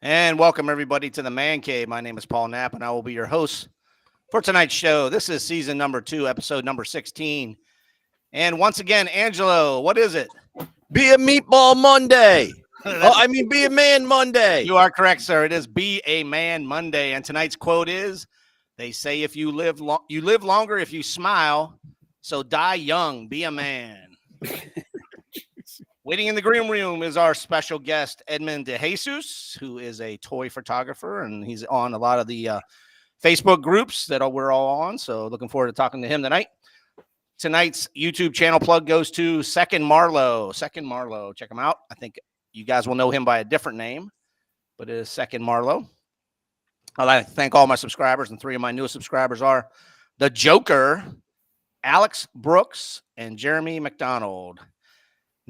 And welcome everybody to the Man Cave. My name is Paul Knapp, and I will be your host for tonight's show. This is season number 2, episode number 16. And once again, Angelo, what is it? Be a meatball Monday. Be a man Monday. You are correct, sir. It is Be a Man Monday, and tonight's quote is: "They say if you live longer if you smile. So die young. Be a man." Waiting in the green room is our special guest, Edmond DeJesus, who is a toy photographer, and he's on a lot of the Facebook groups that we're all on. So looking forward to talking to him tonight. Tonight's YouTube channel plug goes to Second Marlowe. Second Marlowe, check him out. I think you guys will know him by a different name, but it is Second Marlowe. I'd like to thank all my subscribers, and 3 of my newest subscribers are the Joker, Alex Brooks, and Jeremy McDonald.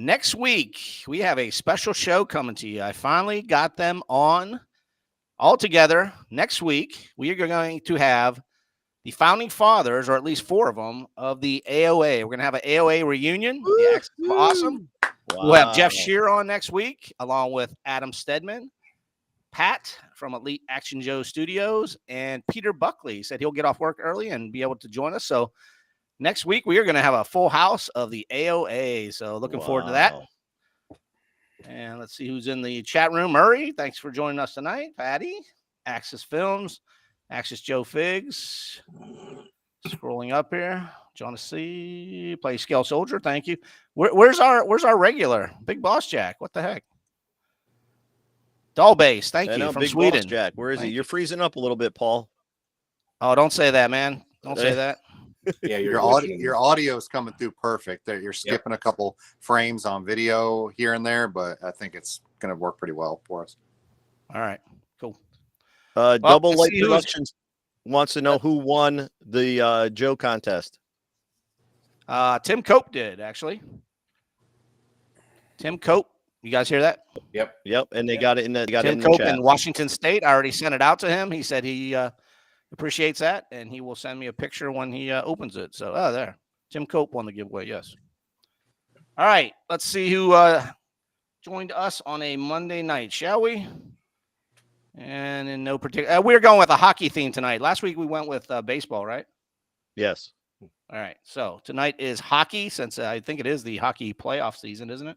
Next week, we have a special show coming to you. I finally got them on all together. Next week, we are going to have the founding fathers, or at least 4 of them, of the AOA. We're going to have an AOA reunion. Yeah, awesome. Wow. We'll have Jeff Shear on next week, along with Adam Stedman, Pat from Elite Action Joe Studios, and Peter Buckley said he'll get off work early and be able to join us. So next week, we are going to have a full house of the AOA. So looking forward to that. And let's see who's in the chat room. Murray, thanks for joining us tonight. Patty, Axis Films, Axis Joe Figs. Scrolling up here. John C. Play Scale Soldier. Thank you. Where's our regular? Big Boss Jack. What the heck? Doll Base. Thank you. From Big Sweden. Boss Jack. Where is he? You're freezing up a little bit, Paul. Oh, don't say that, man. Don't say that. Yeah, your audio is coming through perfect. You're skipping a couple frames on video here and there, but I think it's going to work pretty well for us. All right, cool. Double Light Productions wants to know who won the Joe contest. Tim Cope did, actually. Tim Cope. You guys hear that? Yep. And they got it in the Tim Cope in Washington State. I already sent it out to him. He said he appreciates that, and he will send me a picture when he opens it. So, there. Tim Cope won the giveaway, yes. All right, let's see who joined us on a Monday night, shall we? And in no particular, we're going with a hockey theme tonight. Last week we went with baseball, right? Yes. All right, so tonight is hockey, since I think it is the hockey playoff season, isn't it?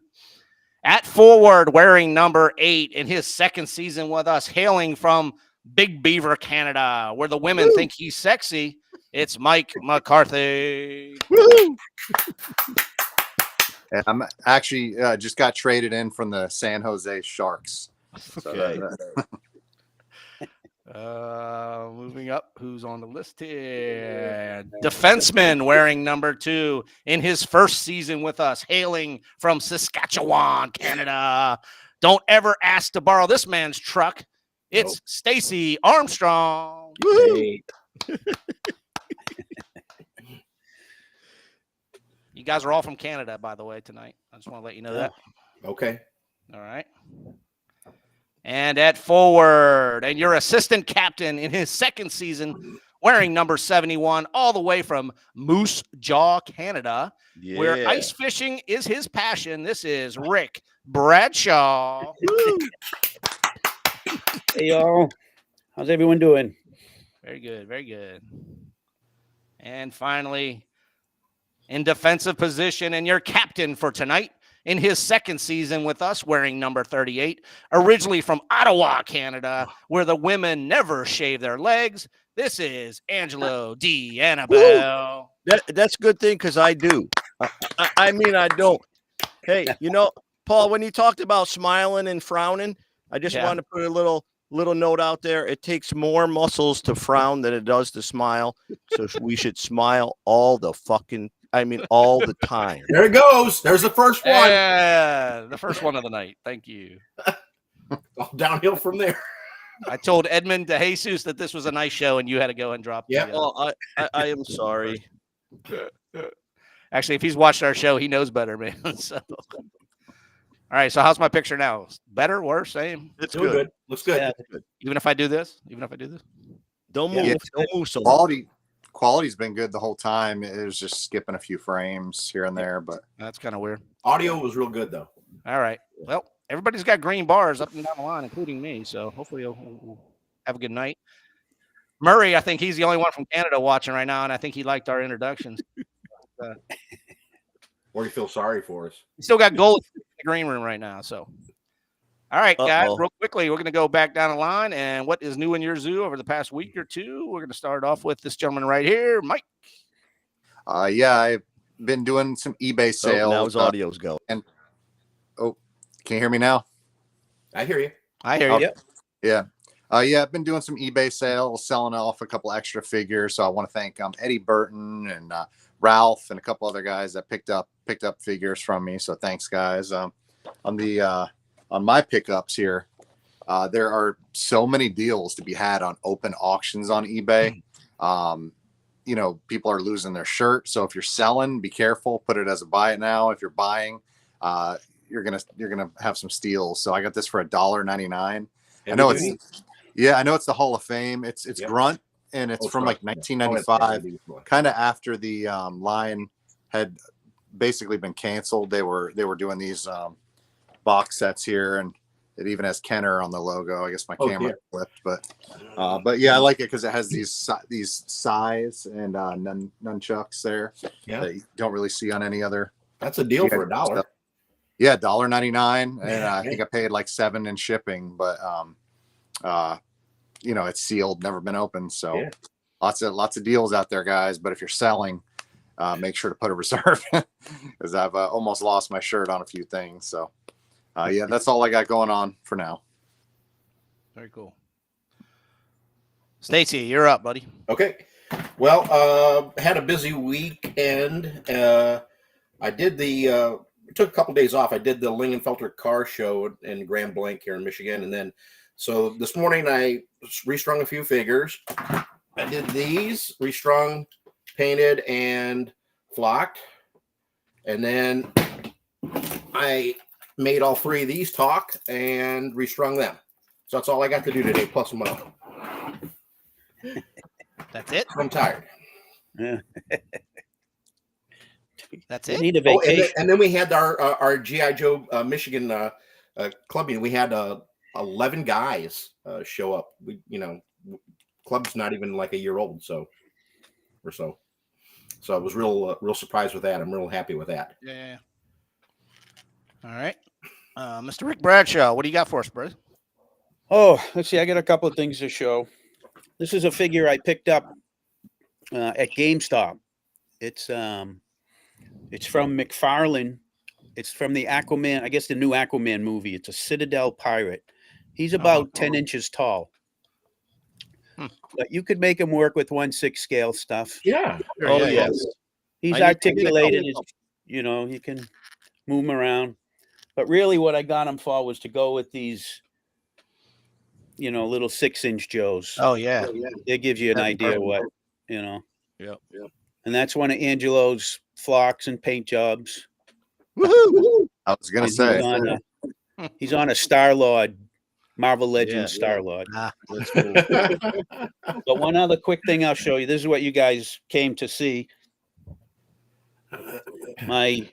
At forward, wearing number 8 in his second season with us, hailing from Big Beaver, Canada, where the women think he's sexy. It's Mike McCarthy. Woo! And I'm actually just got traded in from the San Jose Sharks. Okay. Moving up, who's on the list here? Defenseman wearing number 2 in his first season with us, hailing from Saskatchewan, Canada. Don't ever ask to borrow this man's truck. It's Stacy Armstrong. Hey. You guys are all from Canada, by the way, tonight. I just want to let you know that. Okay. All right. And at forward, and your assistant captain in his second season, wearing number 71, all the way from Moose Jaw, Canada, where ice fishing is his passion. This is Rick Bradshaw. Hey, y'all. How's everyone doing? Very good. Very good. And finally, in defensive position, and your captain for tonight, in his second season with us, wearing number 38, originally from Ottawa, Canada, where the women never shave their legs. This is Angelo D. Annabelle. That's a good thing, because I do. I don't. Hey, Paul, when you talked about smiling and frowning, I just wanted to put a little note out there. It takes more muscles to frown than it does to smile. So we should smile all the time. There it goes. There's the first one. Yeah, the first one of the night. Thank you. All downhill from there. I told Edmond DeJesus that this was a nice show, and you had to go and drop. Yeah. Well, I am sorry. Actually, if he's watched our show, he knows better, man. So, all right. So, how's my picture now? Better, worse, same? It's good. Looks good. Yeah. Even if I do this? Don't move. Yeah. Don't move so much. Quality's been good the whole time. It was just skipping a few frames here and there, but that's kind of weird. Audio was real good, though. All right. Well, everybody's got green bars up and down the line, including me. So hopefully we'll have a good night. Murray, I think he's the only one from Canada watching right now, and I think he liked our introductions. Or you feel sorry for us. We still got gold in the green room right now. So, all right, guys, Uh-oh. real quickly, we're going to go back down the line. And what is new in your zoo over the past week or two? We're going to start off with this gentleman right here, Mike. Yeah, I've been doing some eBay sales. Now his audio's go. And can you hear me now? I hear you. I hear you. Yeah. Yeah, I've been doing some eBay sales, selling off a couple extra figures. So I want to thank Eddie Burton and Ralph and a couple other guys that picked up figures from me. So thanks, guys. On my pickups here, there are so many deals to be had on open auctions on eBay. You know, people are losing their shirt. So if you're selling, be careful. Put it as a buy it now. If you're buying, you're gonna have some steals. So I got this for $1.99. I know it's the Hall of Fame. It's Grunt, and it's from like 1995, kind of after the line had basically been canceled. They were doing these box sets here, and it even has Kenner on the logo. I guess my camera flipped, but yeah, I like it because it has these size and nunchucks there that you don't really see on any other. That's a deal for $1. Stuff. Yeah, $1.99, and I think I paid like $7 in shipping, but you know, it's sealed, never been opened, so lots of deals out there, guys. But if you're selling, make sure to put a reserve, because I've almost lost my shirt on a few things. So yeah, that's all I got going on for now. Very cool. Stacy, you're up, buddy. Okay. Well, had a busy weekend. I did took a couple days off. I did the Lingenfelter car show in Grand Blanc here in Michigan. And then, so this morning I restrung a few figures. I did these, restrung, painted, and flocked. And then I made all three of these talk and restrung them. So that's all I got to do today, plus a month. That's it? I'm tired. Yeah. That's We it? need a vacation. And then we had our G.I. Joe Michigan club meeting. We had 11 guys show up. Club's not even like a year old, so I was real surprised with that. I'm real happy with that. Yeah. All right. Mr. Rick Bradshaw, what do you got for us, bro? Oh, let's see. I got a couple of things to show. This is a figure I picked up at GameStop. It's from McFarlane. It's from the Aquaman, I guess the new Aquaman movie. It's a Citadel pirate. He's about 10 inches tall. But you could make him work with 1/6 scale stuff. Yeah. Oh, yes. He's I need articulated. to You can move him around. But really what I got him for was to go with these, little 6-inch Joes. Oh, yeah. It gives you an idea what, Yep. And that's one of Angelo's flocks and paint jobs. Woohoo! I was gonna And say. he's on a Star-Lord, Marvel Legends Star-Lord. That's cool. But one other quick thing I'll show you. This is what you guys came to see. My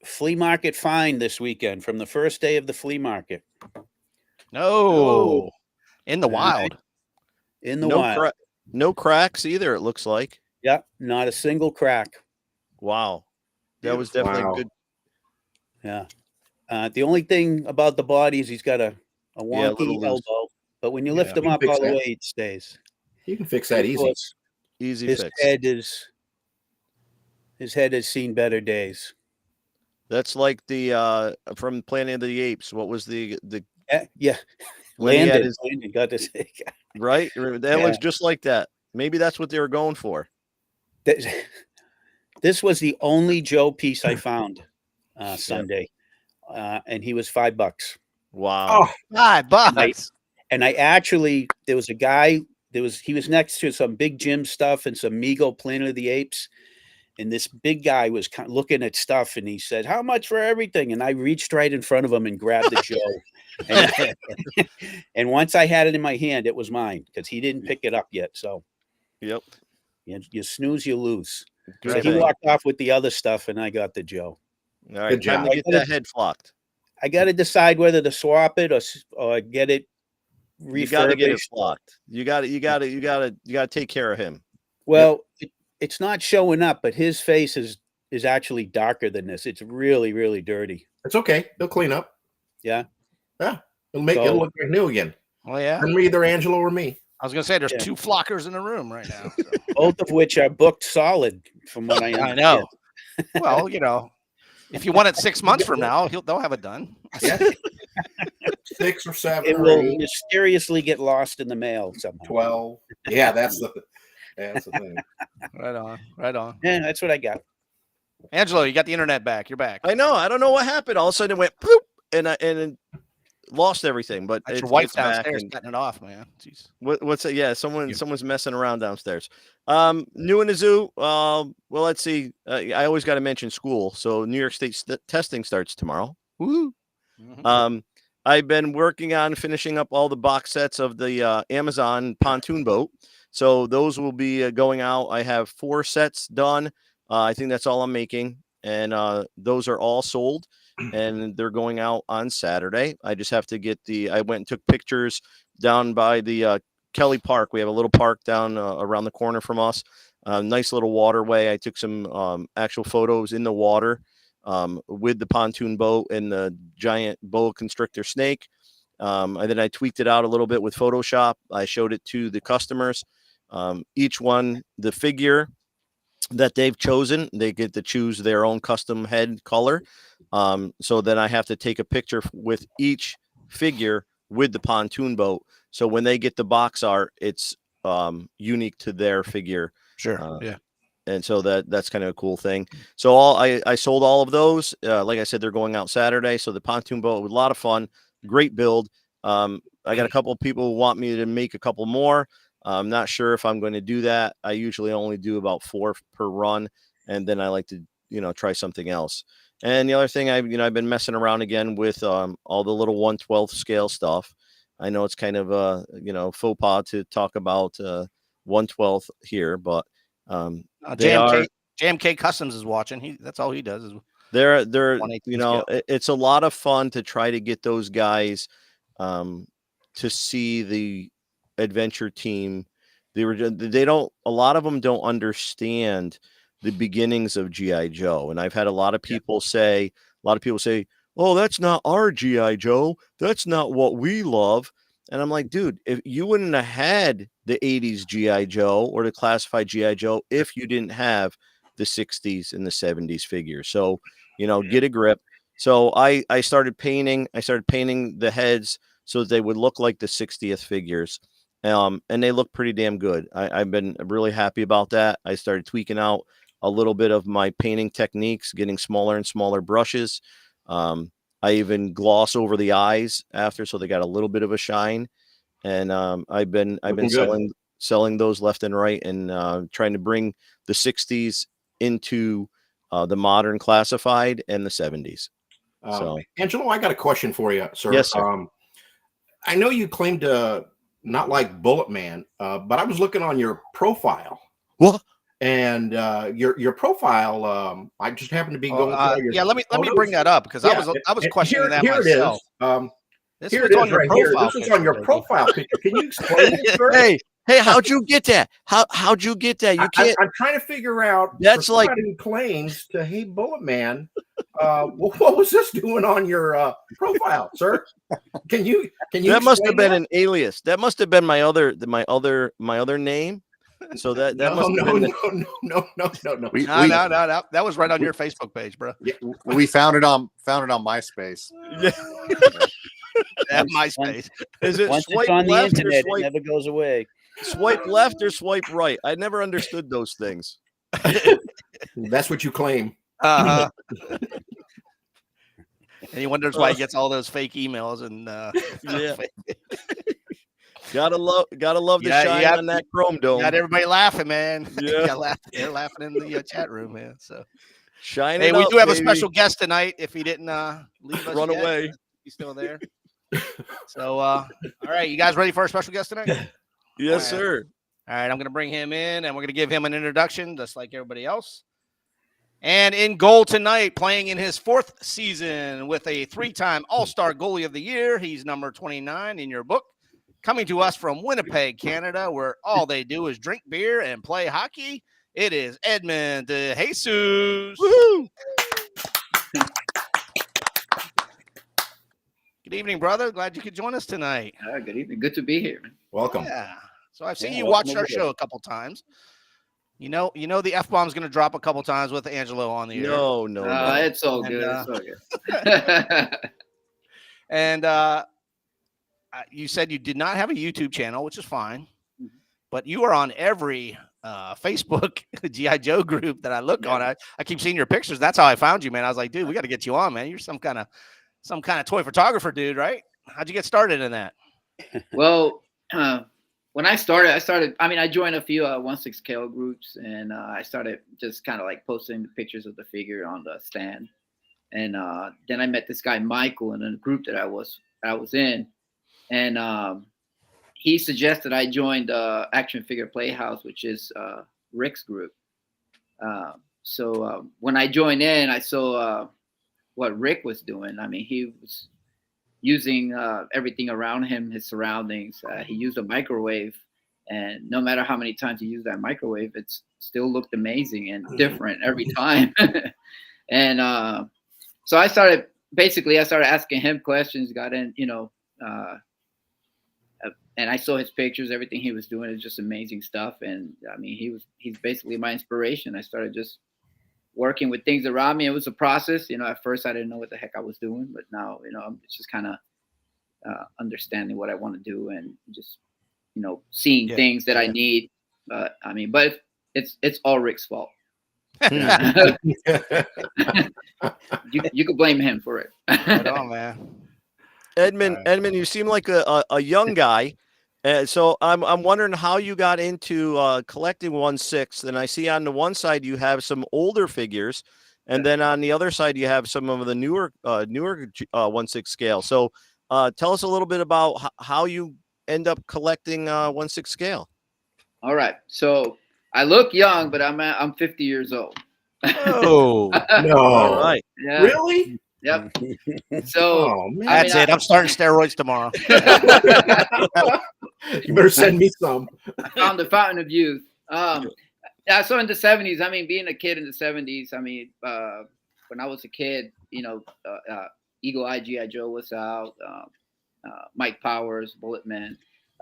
flea market find this weekend from the first day of the flea market. No. In the wild. In the wild. No cracks either, it looks like. Yep, not a single crack. Wow. That was definitely good. Yeah. The only thing about the body is he's got a wonky elbow, but when you lift him up all the way, it stays. You can fix that easy. Easy His fix. head has seen better days. That's like the from Planet of the Apes. What was the Yeah. when he had Landon got to say, right? That looks just like that. Maybe that's what they were going for. This was the only Joe piece I found Sunday, and he was $5. Wow. Oh, $5. And I actually, there was a guy. He was next to some Big Jim stuff and some Mego Planet of the Apes, and this big guy was kind of looking at stuff, and he said, "How much for everything?" And I reached right in front of him and grabbed the Joe. And once I had it in my hand, it was mine because he didn't pick it up yet. So, Yep. you snooze, you lose. Good So he thing. walked off with the other stuff, and I got the Joe. All right. Good Time job. to get that head flocked. I got to decide whether to swap it or get it refurbished. You got to get it flocked. You got to take care of him. Well, it's not showing up, but his face is actually darker than this. It's really, really dirty. It's okay. They'll clean up. Yeah. Yeah. It'll look like new again. Well, yeah. And either Angelo or me. I was gonna say there's 2 flockers in the room right now. So. Both of which are booked solid, from what I understand. I know. Well, if you want it 6 months from now, they'll have it done. Yeah. 6 or 7. It will mysteriously get lost in the mail somehow. 12. Yeah, that's the thing. Right on. Yeah, that's what I got. Angelo, you got the internet back. You're back. I know. I don't know what happened. All of a sudden it went bloop, and lost everything. But that's your wife downstairs cutting it off, man. Jeez. What's it? Yeah, someone's messing around downstairs. New in the zoo. Well, let's see. I always got to mention school. So New York State testing starts tomorrow. Woo. Mm-hmm. I've been working on finishing up all the box sets of the Amazon pontoon boat. So those will be going out. I have 4 sets done. I think that's all I'm making. And those are all sold. And they're going out on Saturday. I just have to get I went and took pictures down by the Kelly Park. We have a little park down around the corner from us. Nice little waterway. I took some actual photos in the water with the pontoon boat and the giant boa constrictor snake. And then I tweaked it out a little bit with Photoshop. I showed it to the customers. Each one, the figure that they've chosen, they get to choose their own custom head color. So then I have to take a picture with each figure with the pontoon boat. So when they get the box art, it's unique to their figure. Sure. Yeah. And so that's kind of a cool thing. So I sold all of those. Like I said, they're going out Saturday. So the pontoon boat was a lot of fun. Great build. I got a couple of people who want me to make a couple more. I'm not sure if I'm going to do that. I usually only do about 4 per run, and then I like to, try something else. And the other thing, I've been messing around again with all the little 1/12 scale stuff. I know it's kind of faux pas to talk about 1/12 here, but JMK Customs is watching. That's all he does. They're it's a lot of fun to try to get those guys to see the adventure team. A lot of them don't understand the beginnings of GI Joe, and I've had a lot of people say, oh, that's not our GI Joe, that's not what we love. And I'm like, dude, if you wouldn't have had the 80s GI Joe or the classified GI Joe if you didn't have the 60s and the 70s figures. So get a grip. So I started painting the heads so that they would look like the 60th figures. And they look pretty damn good. I've been really happy about that. I started tweaking out a little bit of my painting techniques, getting smaller and smaller brushes. I even gloss over the eyes after, so they got a little bit of a shine. And I've been selling those left and right, and trying to bring the 60s into the modern classified and the 70s. So, Angelo, I got a question for you, sir. Yes, sir. I know you claim to not like Bullet Man, but I was looking on your profile. What? And your profile, I just happened to be going. Let me bring that up, because I was questioning that myself. Here it is right here. This is on your profile picture. Can you explain it, sir? Hey, how'd you get that? How'd you get that? You can't. I'm trying to figure out. That's like who claims to hate Bullet Man. What was this doing on your profile, sir? Can you? That must have been an alias. That must have been my other name. So that must have been no. No. That was right on your Facebook page, bro. Yeah, we found it on MySpace. At MySpace. Is it once swipe it's on the left internet, or swipe? it never goes away. Swipe left or swipe right? I never understood those things. That's what you claim. And he wonders why he gets all those fake emails and yeah. Gotta love the shine on that chrome dome. Got everybody laughing, man. Yeah. They're laughing in the chat room, man. So shine. Hey, we do have a special guest tonight. If he didn't leave us, run away. He's still there. So all right, you guys ready for our special guest tonight? Yes, sir. All right, I'm gonna bring him in, and we're gonna give him an introduction, just like everybody else. And in goal tonight, playing in his 4th season with a 3-time All-Star Goalie of the Year. He's number 29 in your book. Coming to us from Winnipeg, Canada, where all they do is drink beer and play hockey. It is Edmond DeJesus. Woohoo! Good evening, brother. Glad you could join us tonight. Good evening. Good to be here. Welcome. Yeah. So I've seen Yeah, you welcome watch our over show a couple times. You know the F-bomb's going to drop a couple times with Angelo on the air. No. It's all And, good. It's all good. And you said you did not have a YouTube channel, which is fine, but you are on every Facebook G.I. Joe group that I look on. I keep seeing your pictures. That's how I found you, man. I was like, dude, we got to get you on, man. You're some kind of toy photographer, dude, right? How'd you get started in that? Well, when I started, I joined a few 1/6 scale groups, and I started just kind of like posting the pictures of the figure on the stand. And then I met this guy, Michael, in a group that I was in. And he suggested I joined Action Figure Playhouse, which is Rick's group. So when I joined in, I saw what Rick was doing. He was using everything around him, his surroundings. He used a microwave, and no matter how many times he used that microwave, it still looked amazing and different every time. And so I started asking him questions, got in, and I saw his pictures, everything he was doing is just amazing stuff. And he's basically my inspiration. I started just working with things around me. It was a process. At first I didn't know what the heck I was doing, but now, it's just kind of understanding what I want to do and just, seeing things that I need. But it's all Rick's fault. You could blame him for it. Right on, man. Edmond, you seem like a young guy. So I'm wondering how you got into collecting 1/6. And I see on the one side you have some older figures, and then on the other side you have some of the newer 1/6 scale. So tell us a little bit about how you end up collecting 1/6 scale. All right. So I look young, but I'm 50 years old. Oh No. all right. Yeah. Really? Yep. So Oh, man. That's it. I'm starting steroids tomorrow. You better send me some. I found the fountain of youth. Yeah, so in the 70s, being a kid in the 70s, when I was a kid, Eagle Eye G.I. Joe was out, Mike Powers, Bulletman.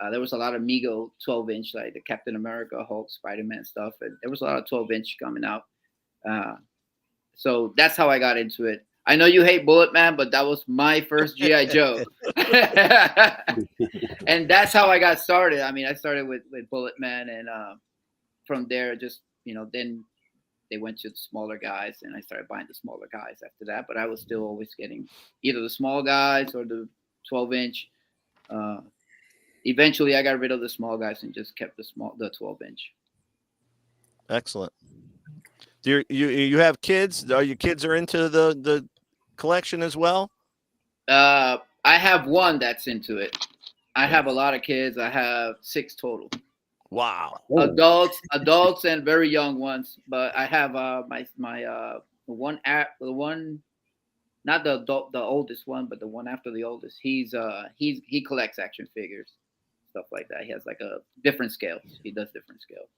There was a lot of Mego 12-inch, like the Captain America, Hulk, Spider-Man stuff. And there was a lot of 12-inch coming out. So that's how I got into it. I know you hate Bulletman, but that was my first G.I. Joe. And that's how I got started. I started with Bulletman, and from there, just, then they went to the smaller guys, and I started buying the smaller guys after that. But I was still always getting either the small guys or the 12-inch. Eventually, I got rid of the small guys and just kept the 12-inch. Excellent. Do you have kids? Are your kids are into the collection as well? I have one that's into it. I have a lot of kids. I have 6 total. Wow. Adults and very young ones. But I have my the one, not the oldest one, but the one after the oldest. He collects action figures, stuff like that. He has like a different scales. He does different scales.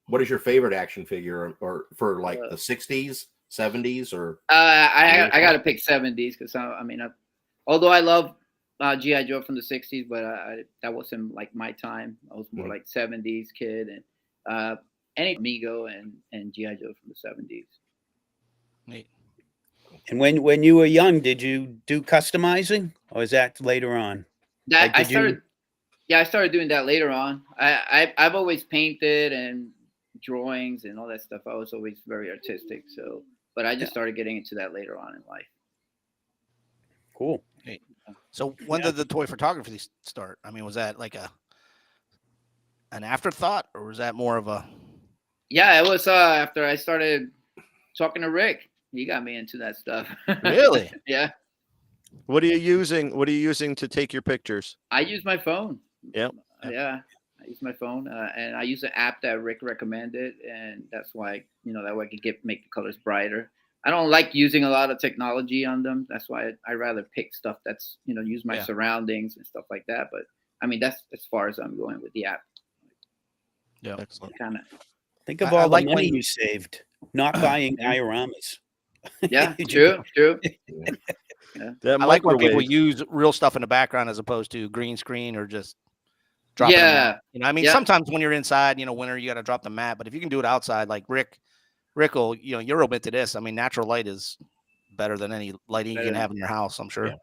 What is your favorite action figure, or for like the 60s, 70s, or? I got to pick 70s because although I love G.I. Joe from the 60s, but that wasn't like my time. I was more like 70s kid, and any Mego and G.I. Joe from the 70s. Neat. And when you were young, did you do customizing, or is that later on? I started doing that later on. I've always painted and drawings and all that stuff. I was always very artistic. So, but I just started getting into that later on in life. Cool. Hey. So when did the toy photography start? Was that like an afterthought, or was that more of a? Yeah, it was after I started talking to Rick. He got me into that stuff. Really? Yeah. What are you using? What are you using to take your pictures? I use my phone. Yep. Yeah. use my phone, and I use an app that Rick recommended, and that's why that way I could make the colors brighter. I don't like using a lot of technology on them. That's why I rather pick stuff that's use my surroundings and stuff like that. But I mean, that's as far as I'm going with the app. Yeah, excellent. Kind of. Think of all the money you saved not buying dioramas. Yeah, true. I like when people use real stuff in the background as opposed to green screen or just dropping them out. I mean, sometimes when you're inside, winter, you got to drop the mat. But if you can do it outside, like Rick will, you're open to this. I mean, natural light is better than any lighting you can have in your house, I'm sure.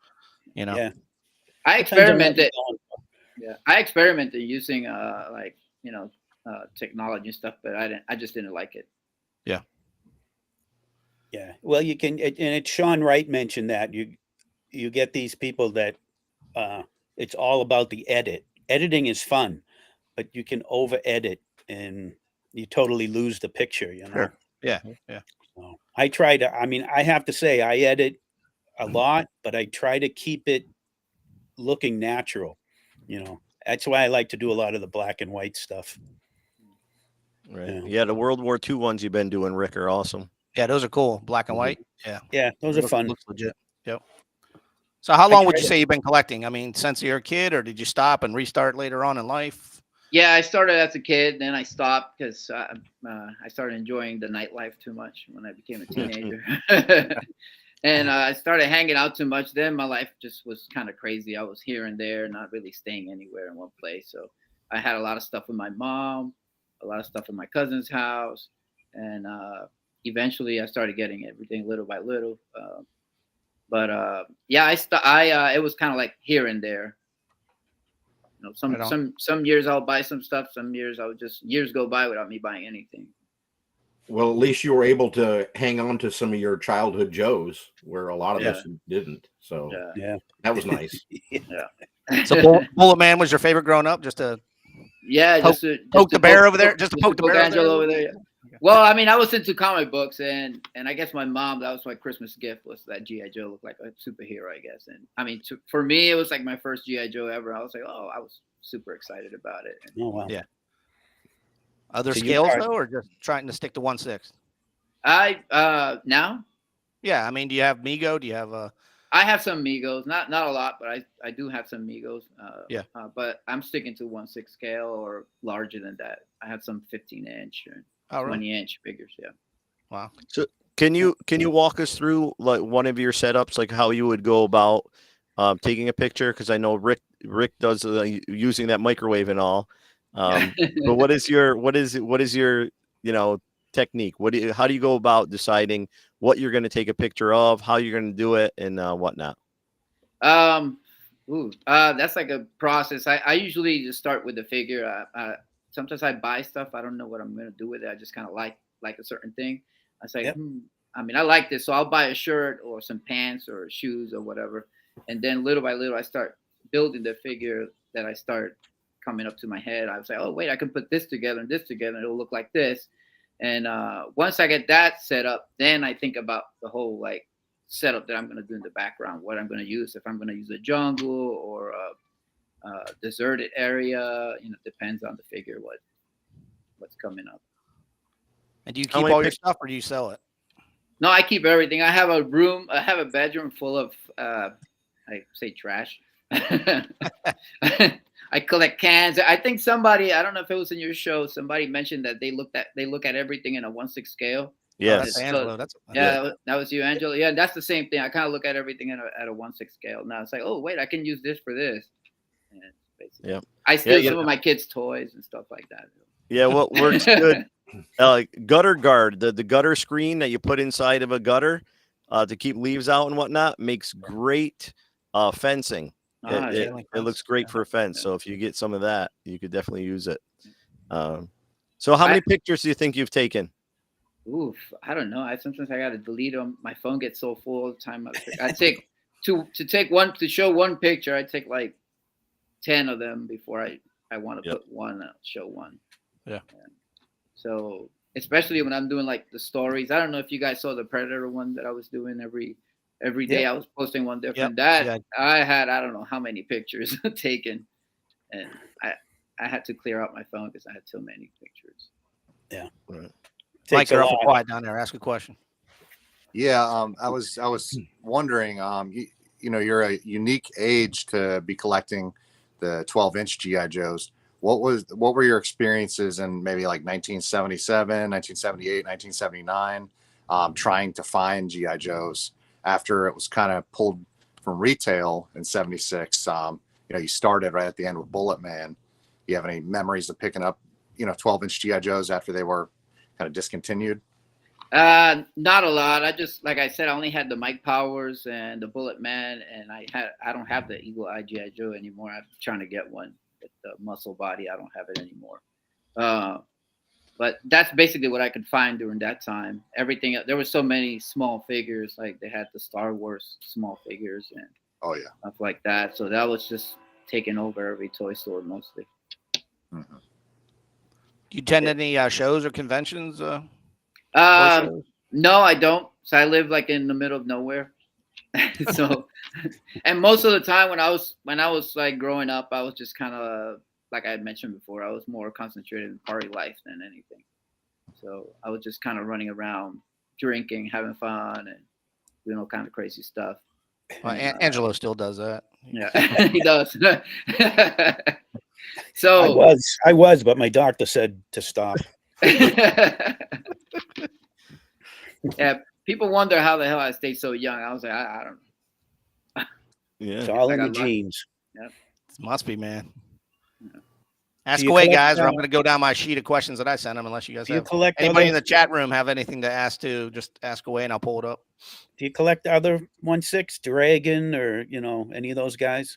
Yeah. I experimented. I experimented using technology and stuff, but I just didn't like it. Yeah. Well, you can, and it's Sean Wright mentioned that you get these people that it's all about the edit. Editing is fun, but you can over edit and you totally lose the picture, Sure. Yeah. So I try to, I have to say I edit a lot, but I try to keep it looking natural. That's why I like to do a lot of the black and white stuff. Right. Yeah, the World War II ones you've been doing, Rick, are awesome. Yeah, those are cool. Black and white. Yeah, those are fun. Looks legit. Yep. So how long would you say you've been collecting? I mean, since you're a kid, or did you stop and restart later on in life? Yeah, I started as a kid, then I stopped because I started enjoying the nightlife too much when I became a teenager. And I started hanging out too much. Then my life just was kind of crazy. I was here and there, not really staying anywhere in one place. So I had a lot of stuff with my mom, a lot of stuff in my cousin's house, and eventually I started getting everything little by little. But it was kind of like here and there. Some years I'll buy some stuff. Some years years go by without me buying anything. Well, at least you were able to hang on to some of your childhood Joes, where a lot of us didn't. So that was nice. So Bullet Man was your favorite growing up? Just to poke the bear over there? Just to poke the bear over there? Well, I mean, I was into comic books, and I guess my mom, that was my Christmas gift, was that G.I. Joe looked like a superhero, I guess. And I mean, for me, it was like my first G.I. Joe ever. I was like, I was super excited about it. Oh, wow. Yeah. Other scales, though, or just trying to stick to 1/6? Now? Yeah, I mean, do you have Mego? Do you have I have some Migos, not a lot, but I do have some Migos. But I'm sticking to 1/6 scale or larger than that. I have some 15-inch and 20-inch figures. Yeah. Wow. So can you walk us through like one of your setups, like how you would go about taking a picture? Because I know Rick does using that microwave and all. But what is your technique? How do you go about deciding what you're going to take a picture of, how you're going to do it, and whatnot? That's like a process. I usually just start with the figure. Sometimes I buy stuff. I don't know what I'm going to do with it. I just kind of like a certain thing. I say, I mean, I like this, so I'll buy a shirt or some pants or shoes or whatever. And then little by little, I start building the figure that I start coming up to my head. I was like, oh, wait, I can put this together and this together, and it'll look like this. And once I get that set up, then I think about the whole like setup that I'm going to do in the background, what I'm going to use. If I'm going to use a jungle or a deserted area, depends on the figure what's coming up. And do you keep all your stuff, or do you sell it? No, I keep everything. I have a bedroom full of I say trash. I collect cans. I think somebody, I don't know if it was in your show, somebody mentioned that they look at everything in a 1/6 scale. Yes. That's Angelo. That was you, Angelo. Yeah, that's the same thing. I kind of look at everything at a 1/6 scale. Now it's like, oh wait, I can use this for this. Yeah. I steal some of my kids' toys and stuff like that. Yeah, what works good? Gutter guard, the gutter screen that you put inside of a gutter to keep leaves out and whatnot makes great fencing. It looks great for a fence. So if you get some of that, you could definitely use it. So how many pictures do you think you've taken? Oof, I don't know. Sometimes I got to delete them. My phone gets so full all the time. I take to show one picture. I take like 10 of them before I want to put one, show one. Yeah. So especially when I'm doing like the stories. I don't know if you guys saw the Predator one that I was doing every day. I was posting one different. I had I don't know how many pictures taken, and I had to clear out my phone because I had so many pictures. Yeah. Right. Mike, Takes a you're awful lot. quiet down there. Ask a question. Yeah, I was wondering, you know, you're a unique age to be collecting the 12-inch GI Joes. What were your experiences in maybe like 1977, 1978, 1979, trying to find GI Joes after it was kind of pulled from retail in '76? You know, you started right at the end with Bullet Man. Do you have any memories of picking up, you know, 12-inch GI Joes after they were kind of discontinued? Not a lot. I just, like I said, I only had the Mike Powers and the Bullet Man, and I don't have the Eagle Eye GI Joe anymore. I'm trying to get one with the muscle body. I don't have it anymore. But that's basically what I could find during that time. Everything, there were so many small figures, like they had the Star Wars small figures and Oh yeah. stuff like that. So that was just taking over every toy store mostly. Mm-hmm. Do you attend any shows or conventions? Toy shows? No, I don't. So I live like in the middle of nowhere. So, and most of the time when I was like growing up, I was just kind of, like I had mentioned before, I was more concentrated in party life than anything. So I was just kind of running around, drinking, having fun, and doing all kind of crazy stuff. Well, Angelo still does that. Yeah, he does. So I was, but my doctor said to stop. yeah, people wonder how the hell I stayed so young. I was like, I don't know. Yeah. It's all I in the got lucky. genes. Yep. It must be, man. Yeah. Ask Do you away, collect, guys, or I'm going to go down my sheet of questions that I sent them. Unless you guys Do you have collect anybody other, in the chat room have anything to ask to, just ask away and I'll pull it up. Do you collect other 1/6 Dragon or any of those guys?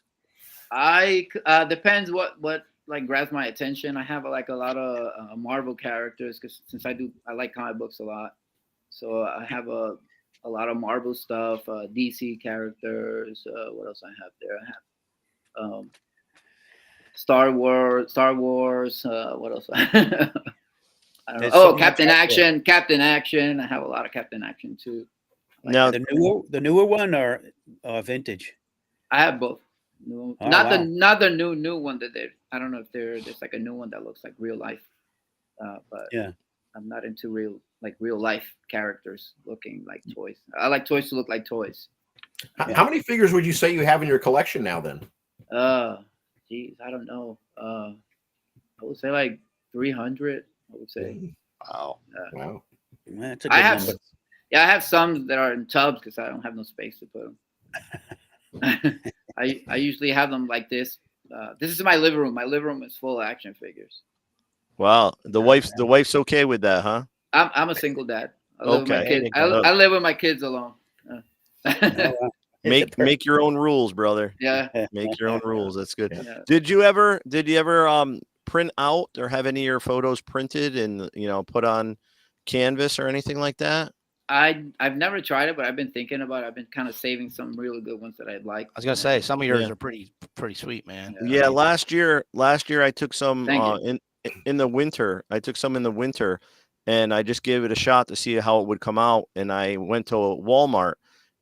I depends what like grabs my attention. I have like a lot of Marvel characters because since I like comic books a lot, so I have a lot of Marvel stuff, DC characters. What else I have there? I have Star Wars. What else? I don't know. There's Oh, so much Captain out there. Action. Captain Action. I have a lot of Captain Action too. Now, The newer one or vintage? I have both. No, Oh, not wow. the new one that they. I don't know if there's like a new one that looks like real life, but Yeah. I'm not into real life characters looking like toys. I like toys to look like toys. How many figures would you say you have in your collection now? Then Geez, I don't know. I would say like 300. I would say. Wow. wow. That's a good I have number. I have some that are in tubs because I don't have no space to put them. I usually have them like this. This is my living room. My living room is full of action figures. wow, the wife's okay with that, huh? I'm a single dad. I live with my Okay. kids. I live with my kids alone. Oh, wow. Make your own rules, brother. Yeah. Make your own rules. That's good. Yeah. Did you ever print out or have any of your photos printed and put on canvas or anything like that? I've never tried it, but I've been thinking about it. I've been kind of saving some really good ones that I'd like. I was going to say, some of yours Yeah. are pretty sweet, man. Yeah, last year I took some Thank in the winter. I took some in the winter and I just gave it a shot to see how it would come out. And I went to Walmart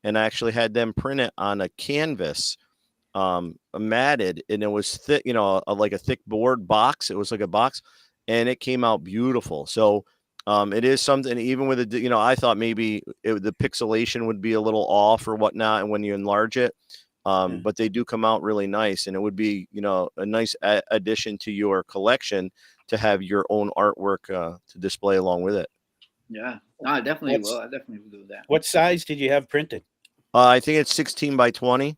and I actually had them print it on a canvas, matted, and it was thick, like a thick board box. It was like a box and it came out beautiful. So it is something, even with I thought maybe the pixelation would be a little off or whatnot. And when you enlarge it, but they do come out really nice, and it would be, a nice addition to your collection to have your own artwork to display along with it. Yeah, no, I definitely will. I definitely will do that. What size did you have printed? I think it's 16 by 20.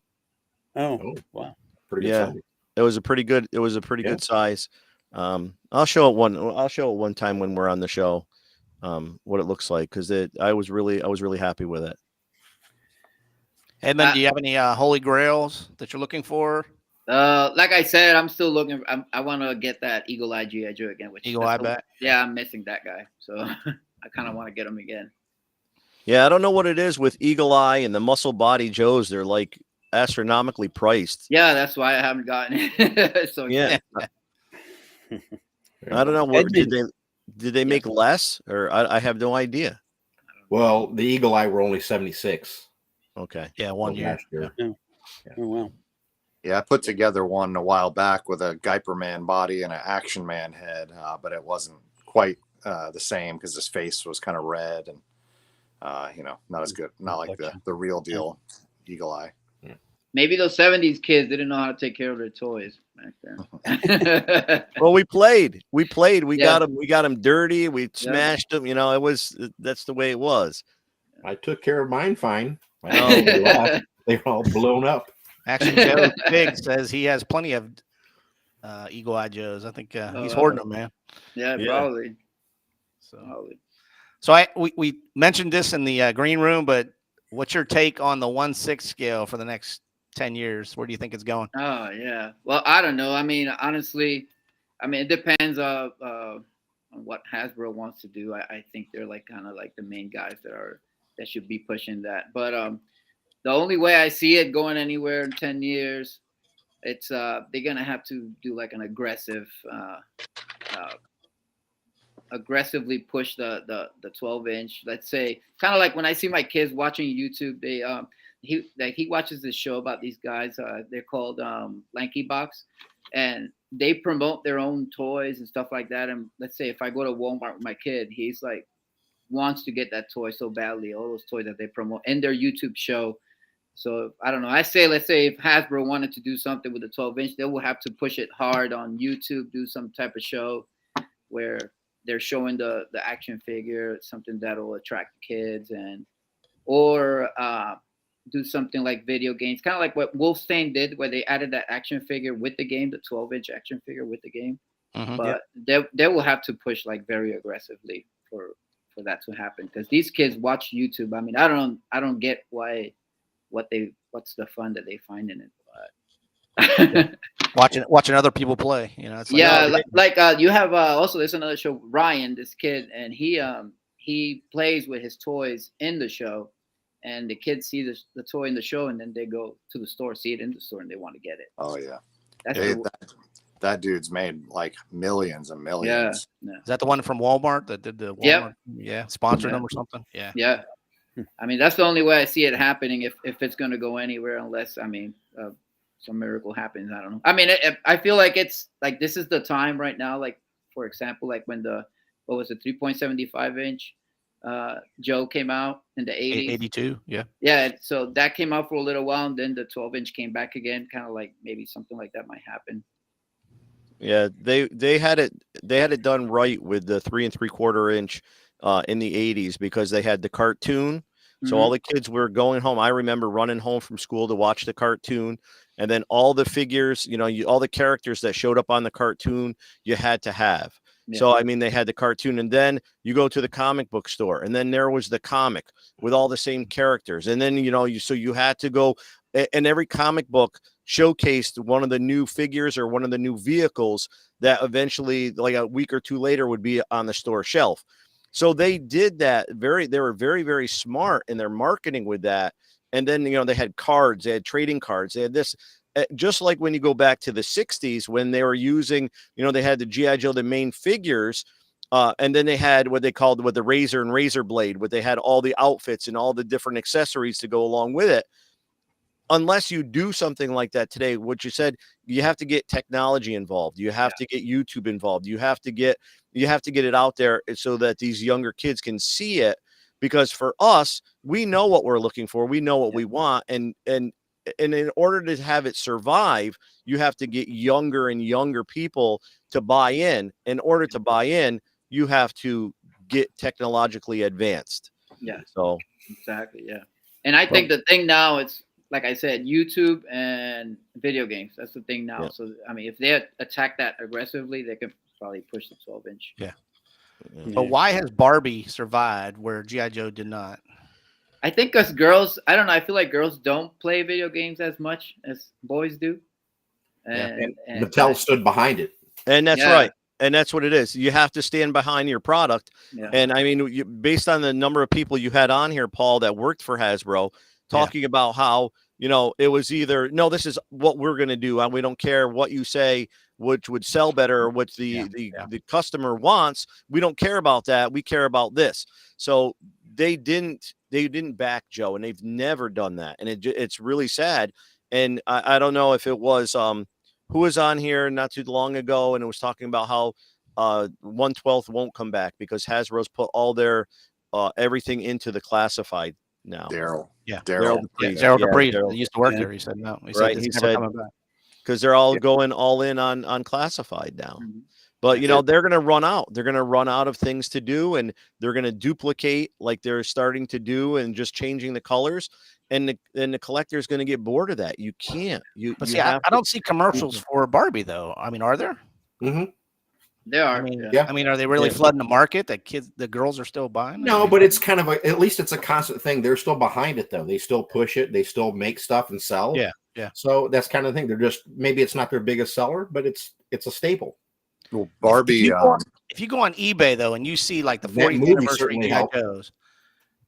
Oh, wow. Pretty good. Yeah. Size. It was a pretty good size. I'll show it one time when we're on the show, what it looks like, because I was really happy with it. Edmond, do you have any holy grails that you're looking for? Like I said, I'm still looking. I want to get that Eagle Eye GI Joe again. Eagle Eye back? Yeah, I'm missing that guy, so I kind of want to get him again. Yeah, I don't know what it is with Eagle Eye and the muscle body Joes. They're like astronomically priced. Yeah, that's why I haven't gotten it. So Yeah. I don't know. Did they make less, or I have no idea. Well, the Eagle Eye were only 76. Okay. Yeah, 1 year. Last year. Oh, wow. Yeah, I put together one a while back with a Guyper Man body and an Action Man head, but it wasn't quite the same because his face was kind of red and not as good, not like the real deal Eagle Eye. Maybe those 70s kids didn't know how to take care of their toys back then. Well, we played. We Yeah. got them dirty. We smashed them. That's the way it was. I took care of mine fine. They were all blown up. Action Joe Big says he has plenty of Eagle Eye Joes. I think he's hoarding them, man. Yeah, probably. So we mentioned this in the green room, but what's your take on the 1/6 scale for the next 10 years? Where do you think it's going? Oh, yeah. Well, I don't know. I mean, honestly, it depends on what Hasbro wants to do. I think they're like kind of like the main guys that should be pushing that. But the only way I see it going anywhere in 10 years, it's they're gonna have to do like an aggressively push the 12-inch. Let's say kind of like when I see my kids watching YouTube, he watches this show about these guys. They're called Lanky Box, and they promote their own toys and stuff like that. And let's say if I go to Walmart with my kid, he's like wants to get that toy so badly, all those toys that they promote in their YouTube show. So I don't know. Let's say if Hasbro wanted to do something with the 12-inch, they will have to push it hard on YouTube, do some type of show where they're showing the action figure, something that will attract kids, or do something like video games, kind of like what Wolfenstein did, where they added that action figure with the game, the 12-inch action figure with the game. But they will have to push like very aggressively for that to happen, because these kids watch YouTube. I mean, I don't get what's the fun that they find in it. But watching other people play, it's like, you have also there's another show, Ryan, this kid, and he plays with his toys in the show, and the kids see the toy in the show, and then they go to the store, see it in the store, and they want to get it. Oh yeah, that dude's made like millions and millions. Yeah. Is that the one from Walmart that did the Walmart? Yeah, sponsored them or something. Yeah. I mean, that's the only way I see it happening if it's going to go anywhere, unless some miracle happens. I don't know. I mean, I feel like it's like this is the time right now. Like, for example, like when the 3.75-inch Joe came out in the 80s. 82, yeah. Yeah, so that came out for a little while, and then the 12-inch came back again, kind of like maybe something like that might happen. Yeah, they had it done right with the 3 3/4-inch in the 80s, because they had the cartoon. So all the kids were going home. I remember running home from school to watch the cartoon, and then all the figures, all the characters that showed up on the cartoon, you had to have. Yeah. So, I mean, they had the cartoon, and then you go to the comic book store, and then there was the comic with all the same characters. And then, you had to go, and every comic book showcased one of the new figures or one of the new vehicles that eventually, like a week or two later, would be on the store shelf. So they did that they were very, very smart in their marketing with that. And then, they had cards, they had trading cards, they had this, just like when you go back to the 60s, when they were using, they had the G.I. Joe, the main figures. And then they had what they called the razor and razor blade, where they had all the outfits and all the different accessories to go along with it. Unless you do something like that today, what you said, you have to get technology involved. You have to get YouTube involved. You have to get it out there so that these younger kids can see it. Because for us, we know what we're looking for. We know what we want. And in order to have it survive, you have to get younger and younger people to buy in. In order to buy in, you have to get technologically advanced. Yeah. So exactly. Yeah. And I think the thing now, it's like I said, YouTube and video games. That's the thing now. Yeah. So, I mean, if they attack that aggressively, they could probably push the 12-inch. Yeah. But why has Barbie survived where G.I. Joe did not? I think because girls, I don't know, I feel like girls don't play video games as much as boys do. And Mattel stood behind it. And that's right. And that's what it is. You have to stand behind your product. Yeah. And I mean, based on the number of people you had on here, Paul, that worked for Hasbro, talking about how, it was either, no, this is what we're going to do. And we don't care what you say, which would sell better, or what the customer wants. We don't care about that. We care about this. So they didn't back Joe, and they've never done that. And it's really sad. And I don't know if it was who was on here not too long ago, and it was talking about how 1/12 won't come back because Hasbro's put all their everything into the classified now. Daryl. Yeah. Daryl. Daryl Dupree Daryl. used to work Yeah. there. He said no. He Right, said he it's never said- coming back. because they're all going all in on classified now. Mhm. But That's you know it. they're going to run out. They're going to run out of things to do, and they're going to duplicate like they're starting to do, and just changing the colors. And the collector is going to get bored of that. You can't. But you see, I have don't see commercials for Barbie though. I mean, are there? Hmm. There are. I mean, yeah. I mean, are they really Yeah. flooding the market that the girls are still buying? No, but it's kind of at least it's a constant thing. They're still behind it though. They still push it. They still make stuff and sell. Yeah, yeah. So that's kind of the thing. They're just maybe it's not their biggest seller, but it's a staple. Well, Barbie. If you go on eBay though, and you see like the That 40th movie anniversary certainly GI helped. Joes,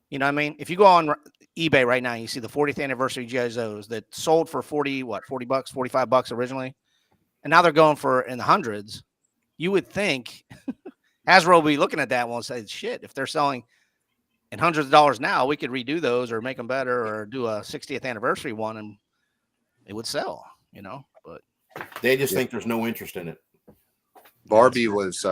you know what I mean? If you go on eBay right now, you see the 40th anniversary GI Joes that sold for $40 bucks, $45 originally, and now they're going for in the hundreds. You would think Hasbro will be looking at that one and say, "Shit, if they're selling in hundreds of dollars now, we could redo those or make them better or do a 60th anniversary one, and it would sell." You know, but They just think there's no interest in it. Barbie was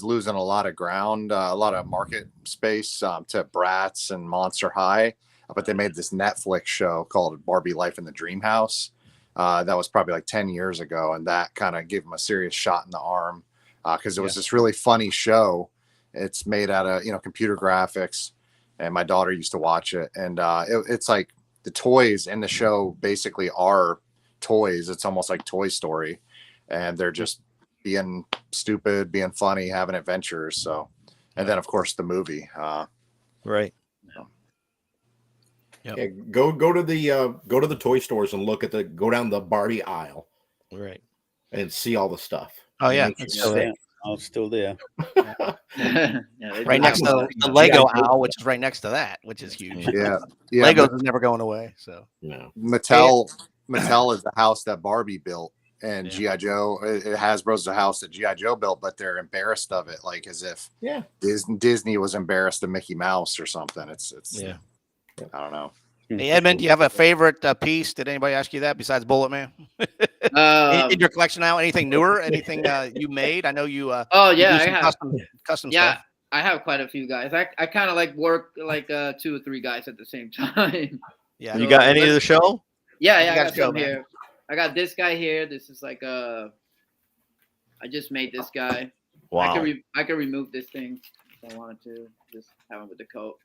losing a lot of ground, a lot of market space to Bratz and Monster High, but they made this Netflix show called Barbie Life in the Dream House. That was probably like 10 years ago, and that kind of gave them a serious shot in the arm because it was this really funny show. It's made out of computer graphics, and my daughter used to watch it, and it's like the toys in the show basically are toys. It's almost like Toy Story, and they're just being stupid, being funny, having adventures. So, and then of course the movie. right. Yep. Yeah, go to the toy stores and go down the Barbie aisle Right. and see all the stuff. oh yeah, Make it's sure- still there. Oh, it's still there. Yeah, they Right do next have to the one. Lego Yeah. aisle, which is right next to that, which is huge. Yeah, yeah. Legos is never going away. So No. Mattel is the house that Barbie built, and Yeah. GI Joe. Hasbro's the house that GI Joe built, but they're embarrassed of it, like as if Yeah. Disney was embarrassed of Mickey Mouse or something. It's yeah. I don't know. Hey Edmund, do you have a favorite piece? Did anybody ask you that besides Bullet Man in your collection now? Anything newer? Anything you made? I know you. Oh you yeah, do I some have. custom Yeah, stuff. I have quite a few guys. I kind of like work like 2 or 3 guys at the same time. Yeah. You got any of the show? Yeah, You yeah, I gotta got show, some man. here. I got this guy here. This is like I just made this guy. Wow. I can remove this thing if I wanted to. Just have him with the coat.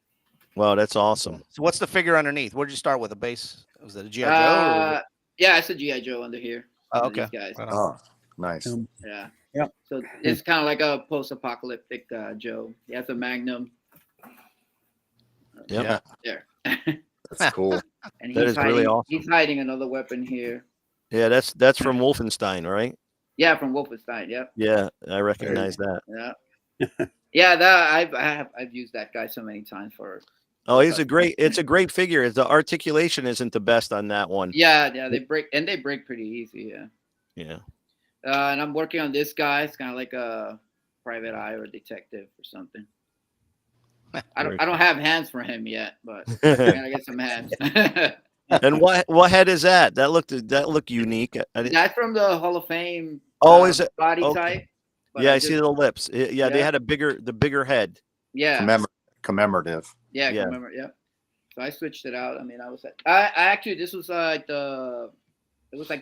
Wow, that's awesome. So what's the figure underneath? What did you start with? A base? Was it a GI Joe? Yeah, it's a GI Joe under here. Oh, under okay. These guys. Right on. Oh, nice. Yeah. Yep. So it's kind of like a post-apocalyptic Joe. He has a Magnum. Yep. There. That's cool. And That he's is hiding, really awesome. He's hiding another weapon here. Yeah, that's from Wolfenstein, right? Yeah, from Wolfenstein. Yep. Yeah, I recognize that. Yeah. Yeah, that I've used that guy so many times for. Oh, it's a great figure. The articulation isn't the best on that one. Yeah, they break pretty easy. Yeah. Yeah. And I'm working on this guy. It's kind of like a private eye or a detective or something. I don't have hands for him yet, but I'm gonna get some hands. And what head is that? That looked unique. That's from the Hall of Fame. Oh, is it? Body Okay. type? But Yeah, I just- see the lips. Yeah, they Yeah. had the bigger head. Yeah. Commemorative. Yeah, Yeah. remember, yeah. So I switched it out. I mean, I actually this was like the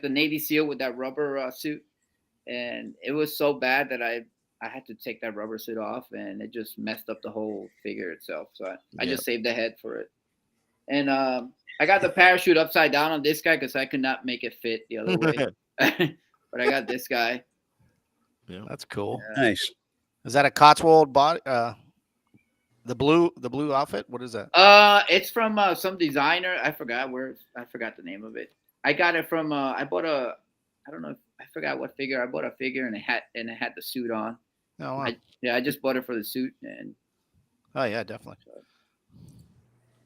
Navy SEAL with that rubber suit, and it was so bad that I had to take that rubber suit off, and it just messed up the whole figure itself. So I just saved the head for it, and I got the parachute upside down on this guy because I could not make it fit the other way, but I got this guy. Yeah. That's cool. Nice. Is that a Cotswold body? The blue outfit. What is that? It's from some designer. I forgot the name of it. I got it from. I don't know. I forgot what figure. I bought a figure and it had the suit on. Oh, wow. I just bought it for the suit, and Oh yeah, definitely.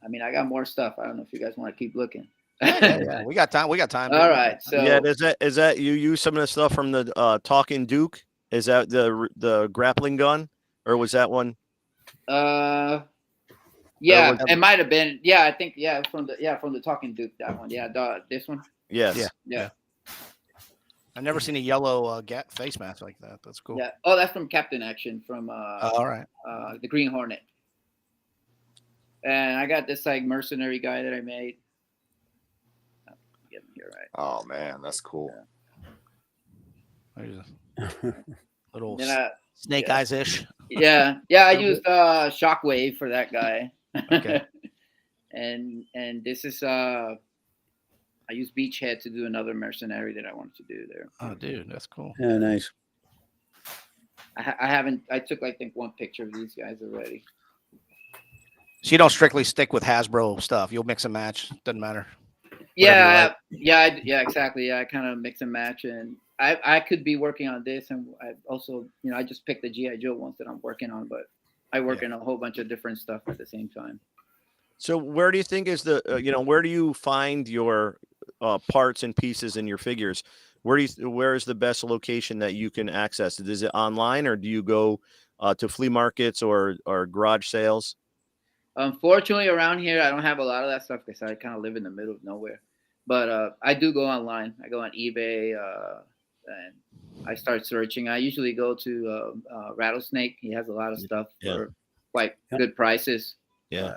I mean, I got more stuff. I don't know if you guys want to keep looking. Yeah, we got time. We got time. All right. So Yeah, is that you use some of the stuff from the Talking Duke? Is that the grappling gun, or was that one? yeah, was- it might have been. Yeah, I think from the Talking Duke, that one. Yeah, this one. Yes. Yeah. Yeah. I've never seen a yellow face mask like that. That's cool. Yeah. Oh, that's from Captain Action from All right. the Green Hornet. And I got this like mercenary guy that I made. Get him here, right? Oh man, that's cool. There's a little Then snake eyes ish. yeah. I used Shockwave for that guy. Okay. and this is I used Beachhead to do another mercenary that I wanted to do there. Oh, dude, that's cool. Yeah, nice. I took I think one picture of these guys already. So you don't strictly stick with Hasbro stuff. You'll mix and match. Doesn't matter. Yeah, exactly. Yeah, I kind of mix and match, and I could be working on this, and I also, I just picked the GI Joe ones that I'm working on, but I work in a whole bunch of different stuff at the same time. So where do you think is the where do you find your parts and pieces in your figures? Where is the best location that you can access it? Is it online, or do you go to flea markets or garage sales? Unfortunately, around here, I don't have a lot of that stuff because I kind of live in the middle of nowhere. But I do go online. I go on eBay and I start searching. I usually go to Rattlesnake. He has a lot of stuff for quite good prices. Yeah.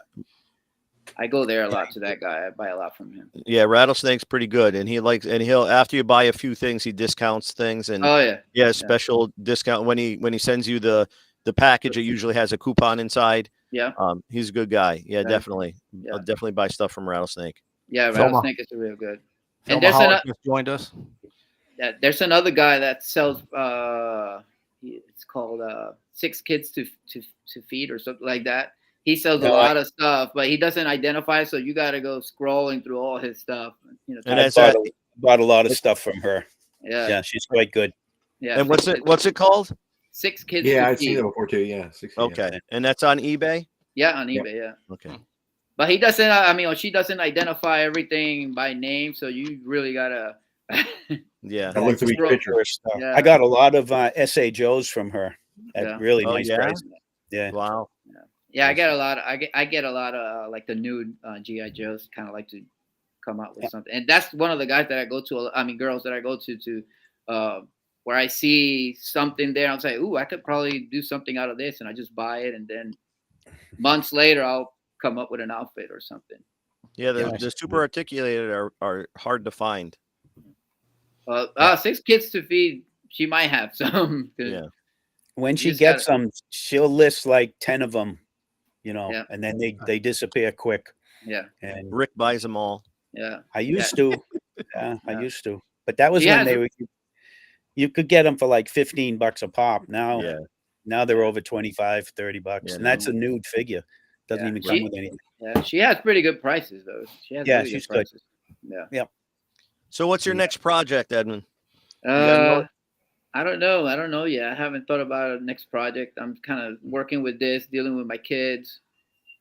I go there a lot to that guy. I buy a lot from him. Yeah, Rattlesnake's pretty good, and he'll after you buy a few things, he discounts things, and special discount when he sends you the package. It usually has a coupon inside. Yeah. He's a good guy. Yeah, definitely. Yeah. I'll definitely buy stuff from Rattlesnake. Yeah, Rattlesnake is real good. And there's just joined us. Yeah, there's another guy that sells. It's called Six Kids to Feed or something like that. He sells a lot of stuff, but he doesn't identify. So you got to go scrolling through all his stuff. And I bought a lot of stuff from her. Yeah. Yeah, she's quite good. Yeah. And what's it called? Six Kids. Yeah, to I've seen Feed. it before too. Yeah. Okay, and that's on eBay. Yeah, on eBay. Yeah. Okay. But he doesn't. I mean, she doesn't identify everything by name, so you really gotta. Yeah. That looks to be picture. Yeah. I got a lot of SA Joes from her at really Oh, nice yeah? prices. Yeah. Wow. Yeah, I get a lot. I get a lot of like the nude GI Joes. Kind of like to come out with something, and that's one of the guys that I go to. I mean, girls that I go to where I see something there. I'll say, "Ooh, I could probably do something out of this," and I just buy it, and then months later, I'll come up with an outfit or something. Yeah, the super articulated are hard to find. Six Kids to Feed. She might have some. Yeah. When she gets them, she'll list like 10 of them, and then they disappear quick. Yeah. And Rick buys them all. Yeah. I used to. Yeah, I used to. But that was when they were. You could get them for like $15 a pop. Now they're over $25, $30, and that's a nude figure. Doesn't even come with anything. Yeah, she has pretty good prices though. She has really she's good prices. good. Yeah. So what's your next project, Edmond? I don't know yet. I haven't thought about a next project. I'm kind of working with this, dealing with my kids.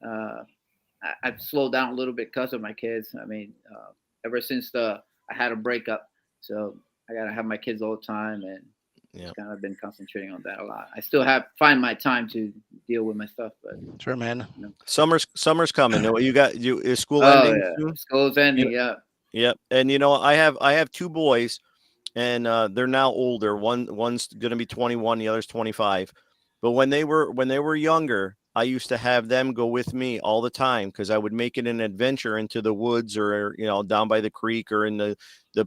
I've slowed down a little bit because of my kids. I mean, ever since I had a breakup, so I gotta have my kids all the time, and kind of been concentrating on that a lot. I still find my time to deal with my stuff, but sure, man. Summer's coming. Is school ending soon? School's ending. Yeah. Yep. And I have two boys, and they're now older. One's going to be 21, the other's 25. But when they were younger, I used to have them go with me all the time because I would make it an adventure into the woods or down by the creek or in the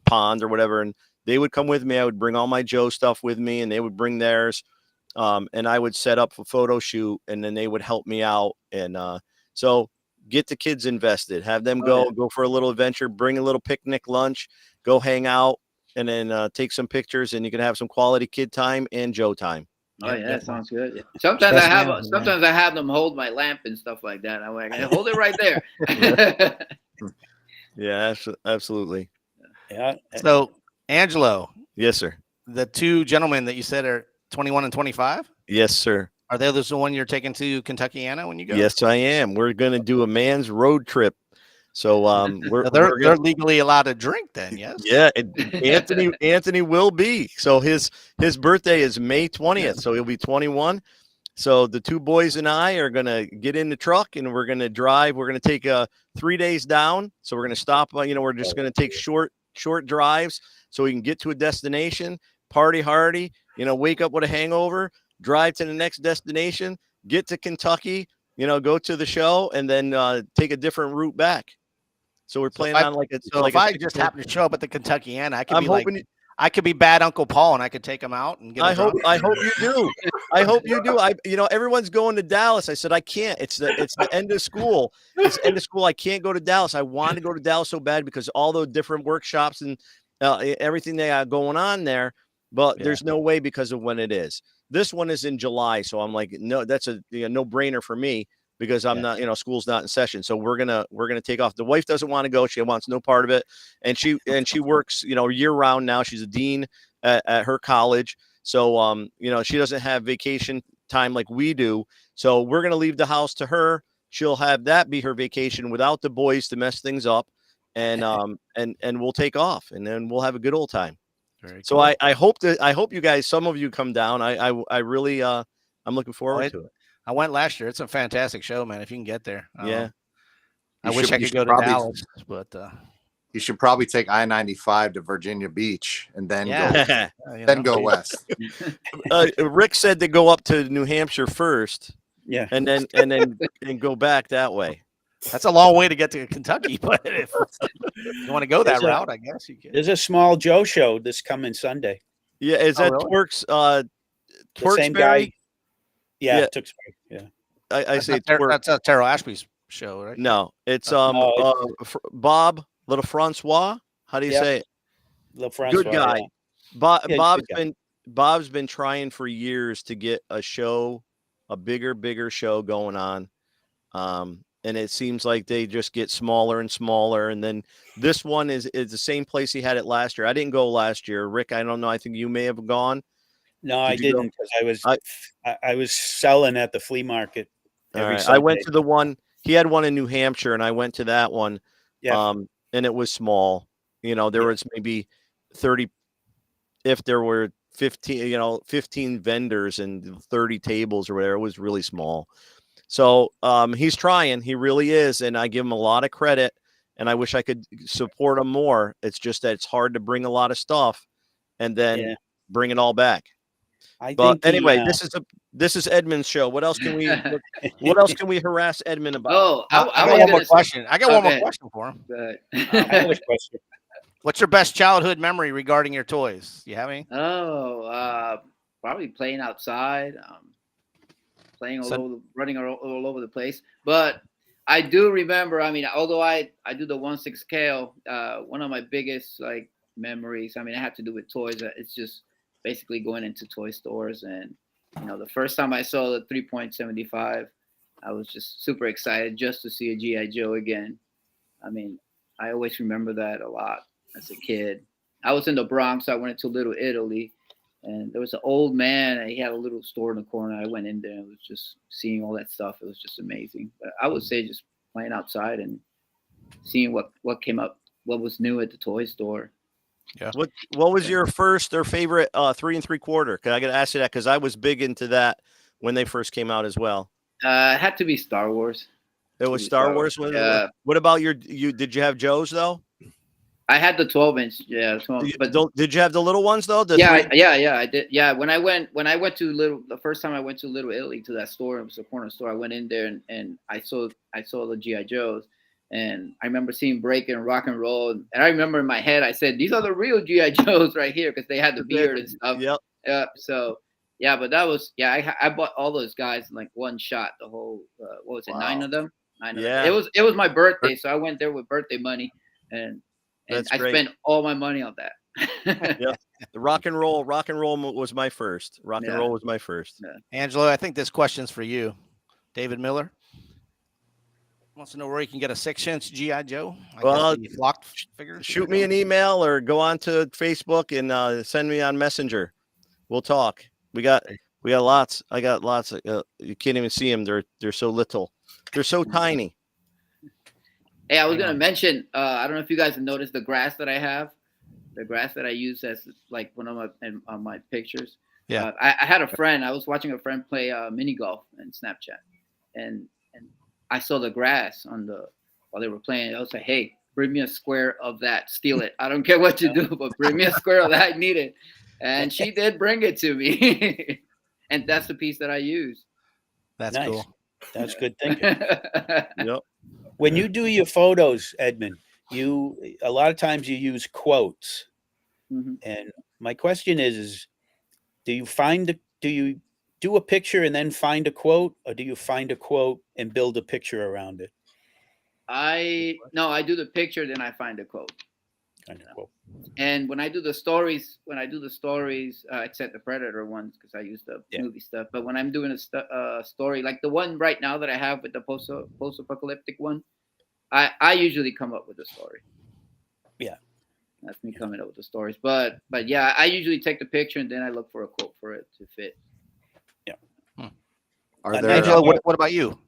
pond or whatever, and they would come with me. I would bring all my Joe stuff with me, and they would bring theirs. And I would set up a photo shoot, and then they would help me out. And so get the kids invested, have them go for a little adventure, bring a little picnic lunch, go hang out, and then take some pictures, and you can have some quality kid time and Joe time. Oh yeah, that sounds good. Yeah. Sometimes I have them hold my lamp and stuff like that. I'm like, hold it right there. Yeah, absolutely. Yeah. So, Angelo. Yes, sir. The two gentlemen that you said are 21 and 25? Yes, sir. Are they the one you're taking to Kentuckiana when you go? Yes, I am. We're going to do a man's road trip. So they're legally allowed to drink then, yes? Yeah, Anthony will be. So his birthday is May 20th, so he'll be 21. So the two boys and I are going to get in the truck and we're going to drive. We're going to take 3 days down. So we're going to stop. We're just going to take short short drives so we can get to a destination, party hardy, wake up with a hangover, drive to the next destination, get to Kentucky, go to the show, and then take a different route back. So we're playing on like a. So like if a I just happen to show up at the Kentuckiana, I could I'm be hoping. like, I could be bad Uncle Paul, and I could take him out and get. I hope you do. I hope you do. Everyone's going to Dallas. I said I can't. It's the end of school. It's the end of school. I can't go to Dallas. I want to go to Dallas so bad because all the different workshops and everything they got going on there. But there's no way because of when it is. This one is in July, so I'm like, no, that's a no brainer for me because I'm not, school's not in session. So we're gonna take off. The wife doesn't want to go. She wants no part of it, and she works year round now. She's a dean at her college, so she doesn't have vacation time like we do. So we're gonna leave the house to her. She'll have that be her vacation without the boys to mess things up, and we'll take off, and then we'll have a good old time. So cool. I hope you guys, some of you come down. I really I'm looking forward to it. I went last year. It's a fantastic show, man. If you can get there. Yeah. I wish I could go to Dallas, but you should probably take I-95 to Virginia Beach and then go west. Rick said to go up to New Hampshire first. Yeah. And then go back that way. That's a long way to get to Kentucky, but if you want to go that route, I guess you can. There's a Small Joe show this coming Sunday. Yeah, is that really? Twerks same guy? Yeah. Tewksbury. Yeah. I say that's a Terrell Ashby's show, right? No, it's Bob Little Francois. How do you say it? Little Francois. Good guy. Yeah. Bob's been trying for years to get a show, a bigger show going on. And it seems like they just get smaller and smaller. And then this one is the same place he had it last year. I didn't go last year. Rick, I don't know. I think you may have gone. No, I didn't because I was selling at the flea market. I went to the one. He had one in New Hampshire, and I went to that one. Yeah. And it was small. There was maybe 30. If there were 15 vendors and 30 tables or whatever, it was really small. So he's trying. He really is. And I give him a lot of credit. And I wish I could support him more. It's just that it's hard to bring a lot of stuff and then bring it all back. This is Edmund's show. What else can we harass Edmund about? Oh, I got one more question. I got one more question for him. What's your best childhood memory regarding your toys? You have any? Probably playing outside. Running all over the place. But I do remember, although I do the 1/6 scale, one of my biggest memories, it had to do with toys. It's just basically going into toy stores. And, the first time I saw the 3.75, I was just super excited just to see a G.I. Joe again. I always remember that a lot as a kid. I was in the Bronx. I went into Little Italy. And there was an old man, and he had a little store in the corner. I went in there and was just seeing all that stuff. It was just amazing. But I would say just playing outside and seeing what came up, what was new at the toy store. Yeah. What was your first or favorite 3 3/4? Cause I got to ask you that because I was big into that when they first came out as well. It had to be Star Wars. It was Star Wars. What about you? Did you have Joe's though? I had the 12-inch, yeah. 12, but did you have the little ones though? I did. Yeah, when I went to the first time I went to Little Italy to that store, it was a corner store. I went in there and I saw the G.I. Joes, and I remember seeing Break and Rock and Roll, and I remember in my head I said, "These are the real G.I. Joes right here," because they had the beard and stuff. Yep. So yeah, but that was I bought all those guys in one shot. The whole 9 of them. 9 of them. It was my birthday, so I went there with birthday money and I spent all my money on that. Yeah, the rock and roll was my first. Rock and roll was my first. Yeah. Angelo, I think this question's for you. David Miller wants to know where you can get a 6-inch G.I. Joe. Flocked figures. Shoot me an email or go on to Facebook and send me on Messenger. We'll talk. We got lots. I got lots. You can't even see them. They're so little. They're so tiny. Hey, I was going to mention, I don't know if you guys have noticed the grass that I have, the grass that I use as one of my pictures. Yeah. I had a friend, I was watching a friend play mini golf in Snapchat, and I saw the grass while they were playing. I was like, hey, bring me a square of that. Steal it. I don't care what you do, but bring me a square of that. I need it. And she did bring it to me. And that's the piece that I use. That's Nice. cool. That's good thinking. Yep. When you do your photos, Edmond, a lot of times you use quotes. Mhm. And my question is do you do a picture and then find a quote, or do you find a quote and build a picture around it? I do the picture, then I find a quote. Kind of quote. And when I do the stories, except the Predator ones, because I use the movie stuff. But when I'm doing a story, like the one right now that I have with the post-apocalyptic one, I usually come up with a story. Yeah, that's me coming up with the stories. But yeah, I usually take the picture and then I look for a quote for it to fit. Yeah. Are there? Angelo, what about you?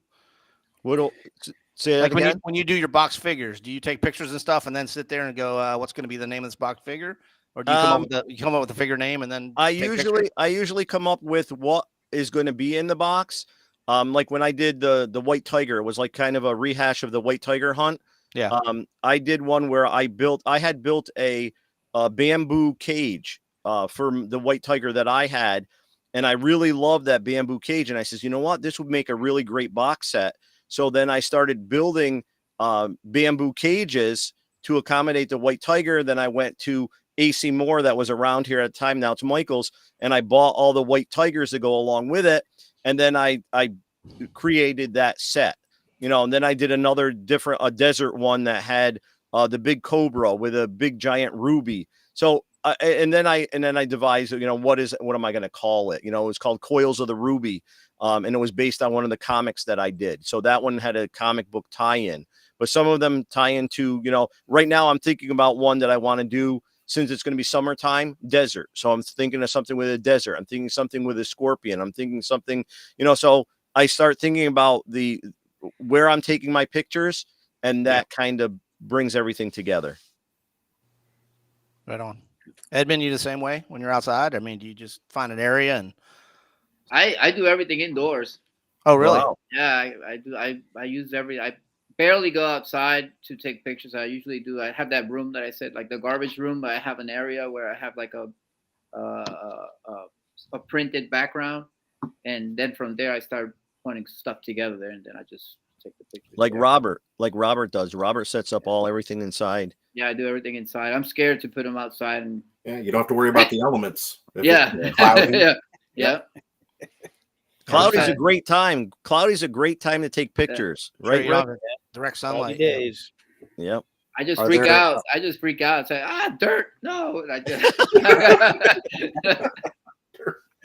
Say that Like again? when you do your box figures, do you take pictures and stuff and then sit there and go, what's going to be the name of this box figure? Or do you come up with the figure name and then I usually come up with what is going to be in the box. Like when I did the white tiger, it was like kind of a rehash of the white tiger hunt. Yeah. I did one where I had built a bamboo cage for the white tiger that I had, and I really loved that bamboo cage. And I says, you know what, this would make a really great box set. So then I started building bamboo cages to accommodate the white tiger. Then I went to AC Moore that was around here at the time. Now it's Michael's, and I bought all the white tigers to go along with it. And then I created that set, and then I did another a desert one that had the big cobra with a big giant ruby. So and then I devised, what am I going to call it? It was called Coils of the Ruby. And it was based on one of the comics that I did. So that one had a comic book tie-in, but some of them tie into, right now I'm thinking about one that I want to do since it's going to be summertime, desert. So I'm thinking of something with a desert. I'm thinking something with a scorpion. I'm thinking something, so I start thinking about where I'm taking my pictures, and that kind of brings everything together. Right on. Edmond, you the same way when you're outside? I mean, do you just find an area and I do everything indoors. Oh, really? Wow. Yeah, I do. I use I barely go outside to take pictures. I usually do. I have that room that I said, like the garbage room, but I have an area where I have like a printed background, and then from there I start putting stuff together there, and then I just take the pictures. Like Robert does. Robert sets up everything inside. Yeah, I do everything inside. I'm scared to put them outside, and you don't have to worry about the elements. Yeah. Yeah. Cloudy's a great time. Cloudy's a great time to take pictures, right? Direct sunlight. Days. Yep. I just freak out. I just freak out. Say, dirt. No. And I just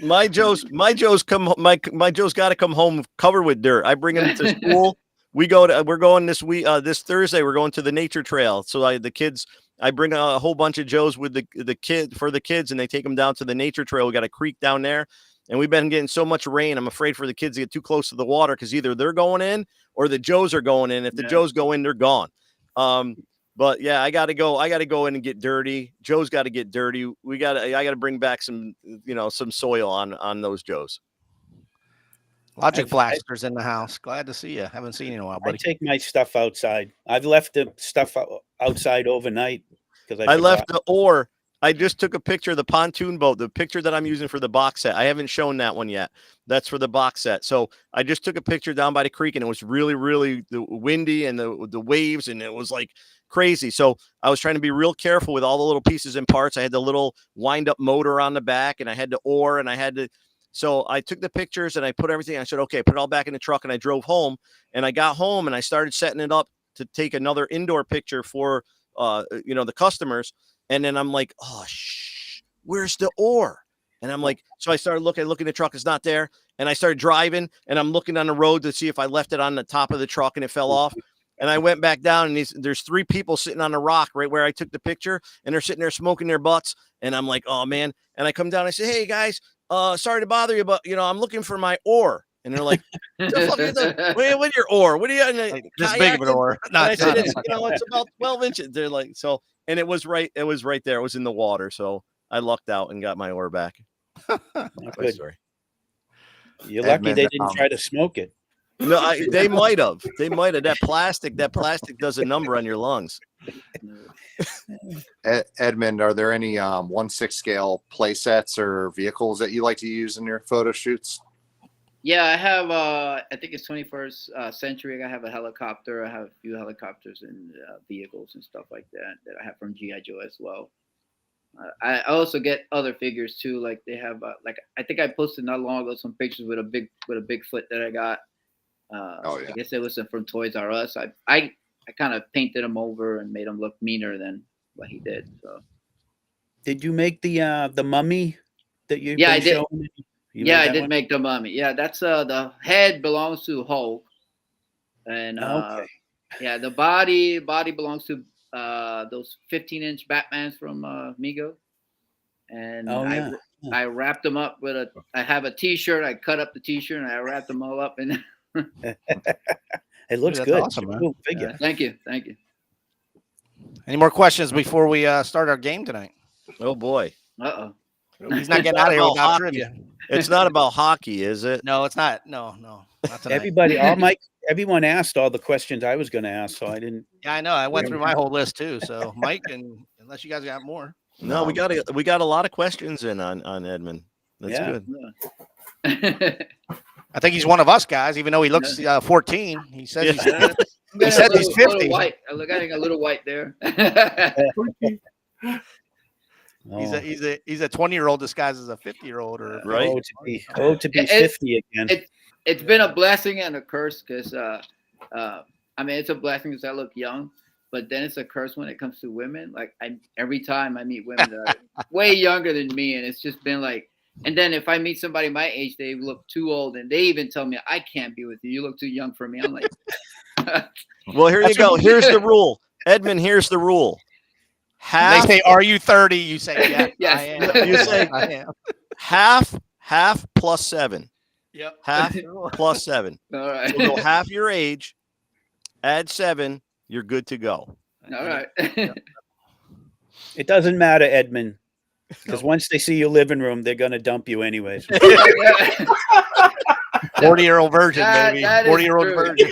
My Joe's got to come home covered with dirt. I bring him to school. We're going this week, this Thursday, we're going to the nature trail. So I bring a whole bunch of Joes with the kids, and they take them down to the nature trail. We got a creek down there, and we've been getting so much rain. I'm afraid for the kids to get too close to the water, because either they're going in or the Joes are going in. If the Joes go in, they're gone. But yeah, I got to go in and get dirty. Joe's got to get dirty. I got to bring back some soil on those Joes. Logic Blasters in the house. Glad to see you. Haven't seen you in a while, buddy. I take my stuff outside. I've left the stuff outside overnight because I left the oar. I just took a picture of the pontoon boat, the picture that I'm using for the box set. I haven't shown that one yet. That's for the box set. So I just took a picture down by the creek, and it was really, really windy, and the waves, and it was like crazy. So I was trying to be real careful with all the little pieces and parts. I had the little wind up motor on the back, and I had the oar, and I had to. So I took the pictures and I put everything. I said, okay, put it all back in the truck, and I drove home, and I got home and I started setting it up to take another indoor picture for, the customers. And then I'm like, oh, where's the oar? And I'm like, so I started looking the truck. It's not there. And I started driving, and I'm looking on the road to see if I left it on the top of the truck and it fell off. And I went back down, and there's 3 people sitting on a rock right where I took the picture, and they're sitting there smoking their butts. And I'm like, oh man. And I come down, and I say, hey guys, sorry to bother you, but I'm looking for my oar. And they're like, with your oar? What are you? This big of an oar. I said, it's about 12 inches. They're like, so, and it was right there. It was in the water. So I lucked out and got my oar back. Good. You're lucky they didn't try to smoke it. No, they might have. They might have. That plastic does a number on your lungs. Edmond, are there any 1/6 scale play sets or vehicles that you like to use in your photo shoots? Yeah, I have. I think it's 21st century. I have a helicopter. I have a few helicopters and vehicles and stuff like that I have from GI Joe as well. I also get other figures too. Like they have, like I think I posted not long ago some pictures with a Bigfoot that I got. Oh yeah. I guess it was from Toys R Us. I kind of painted him over and made him look meaner than what he did. So. Did you make the mummy that you? Yeah, I did. I did make the mummy. Yeah, that's the head belongs to Hulk, and Okay. yeah, the body belongs to those 15-inch Batmans from Mego, and Oh, yeah. I wrapped them up with I have a T-shirt. I cut up the T-shirt and I wrapped them all up and. It looks Dude, that's good. awesome, man. Cool figure. Thank you. Any more questions before we start our game tonight? Oh boy. Uh-oh. He's not getting out of here about without hockey. trivia. It's not about hockey, is it? No, it's not. No, not tonight. Everyone asked all the questions I was going to ask, so I didn't. Yeah, I know. I went through my whole list too. So, Mike, and unless you guys got more. No, we got a lot of questions in on Edmond. That's good. I think he's one of us guys, even though he looks 14. He says he's 50. He said he's 50. White. I look at a little white there. He's a 20-year-old disguised as a 50-year-old, or right? To be 50 again. It's been a blessing and a curse because I mean it's a blessing because I look young, but then it's a curse when it comes to women. Like every time I meet women that are way younger than me, and it's just been like. And then if I meet somebody my age, they look too old, and they even tell me I can't be with you. You look too young for me. I'm like, well, here you go. Here's the rule, Edmond. Here's the rule. They say, "Are you 30?" You say, "Yeah, yes. I am." You say, "I am." Half plus 7. Yep. Half plus 7. All right. So go half your age, add 7. You're good to go. All right. It doesn't matter, Edmund, because once they see your living room, they're going to dump you anyways. 40-year-old virgin, baby. 40-year-old virgin.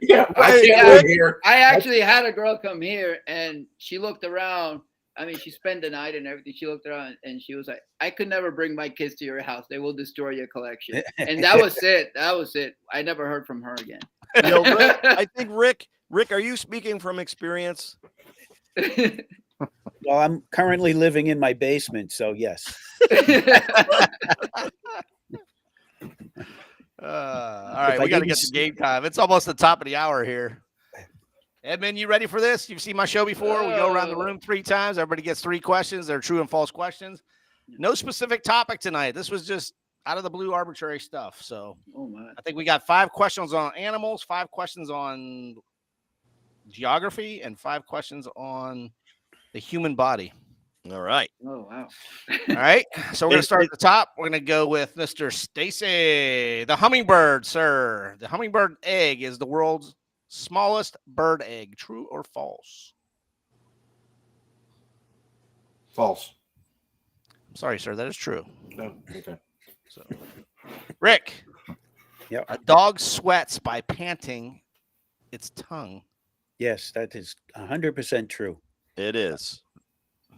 Yeah, I can't live here. I actually had a girl come here, and she looked around. I mean, she spent the night and everything. She looked around, and she was like, "I could never bring my kids to your house. They will destroy your collection." And that was it. That was it. I never heard from her again. You know, Rick, I think Rick, are you speaking from experience? Well, I'm currently living in my basement, so yes. All right, we got to get to game time. It's almost the top of the hour here. Edmund, you ready for this? You've seen my show before. We go around the room 3 times. Everybody gets 3 questions. They're true and false questions. No specific topic tonight. This was just out of the blue, arbitrary stuff. So I think we got 5 questions on animals, 5 questions on geography, and 5 questions on the human body. All right. Oh, wow. All right. So we're going to start at the top. We're going to go with Mr. Stacy. The hummingbird, sir. The hummingbird egg is the world's smallest bird egg. True or false? False. I'm sorry, sir. That is true. No. Okay. So, Rick. Yep. A dog sweats by panting its tongue. Yes, that is 100% true. It is.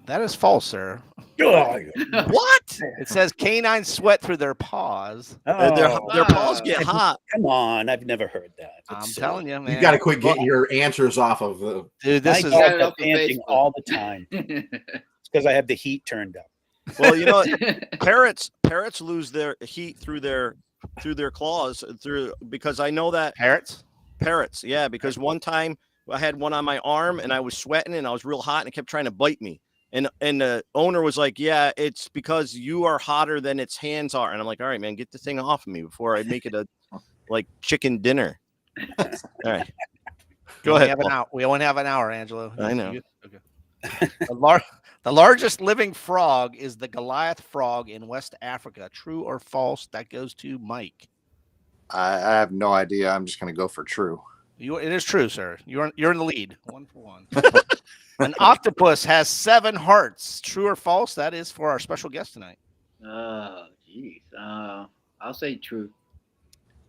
That is false, sir. What? It says canines sweat through their paws. Their paws get hot. Come on, I've never heard that. I'm telling you, man. You got to quit getting your answers off of the. Dude, this is I get panting all the time. It's because I have the heat turned up. Well, you know, parrots lose their heat through their claws because I know that parrots. Yeah, because one time I had one on my arm and I was sweating and I was real hot and it kept trying to bite me. And the owner was like, "Yeah, it's because you are hotter than its hands are." And I'm like, "All right, man, get the thing off of me before I make it a like chicken dinner." All right, go ahead. We only have an hour, Angelo. I know. Okay. The largest living frog is the Goliath frog in West Africa. True or false? That goes to Mike. I have no idea. I'm just going to go for true. It is true, sir. You're in the lead. 1 for 1. An octopus has 7 hearts. True or false? That is for our special guest tonight. Oh, geez. I'll say true.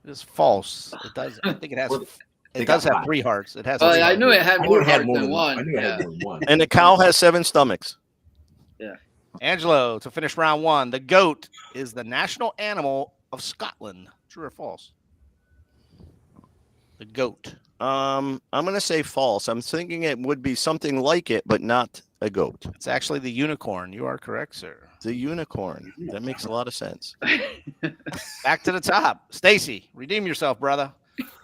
It is false. It does. I think it has. Well, It got does have five. 3 hearts. It has. Oh, three yeah, I hearts. knew it had I knew more it had hearts more than than one. I knew it Yeah. had more than one. And the cow has 7 stomachs. Angelo, to finish round 1, the goat is the national animal of Scotland. True or false? The goat. I'm gonna say false. I'm thinking it would be something like it, but not a goat. It's actually the unicorn. You are correct, sir. The unicorn. That makes a lot of sense. Back to the top. Stacy, redeem yourself, brother.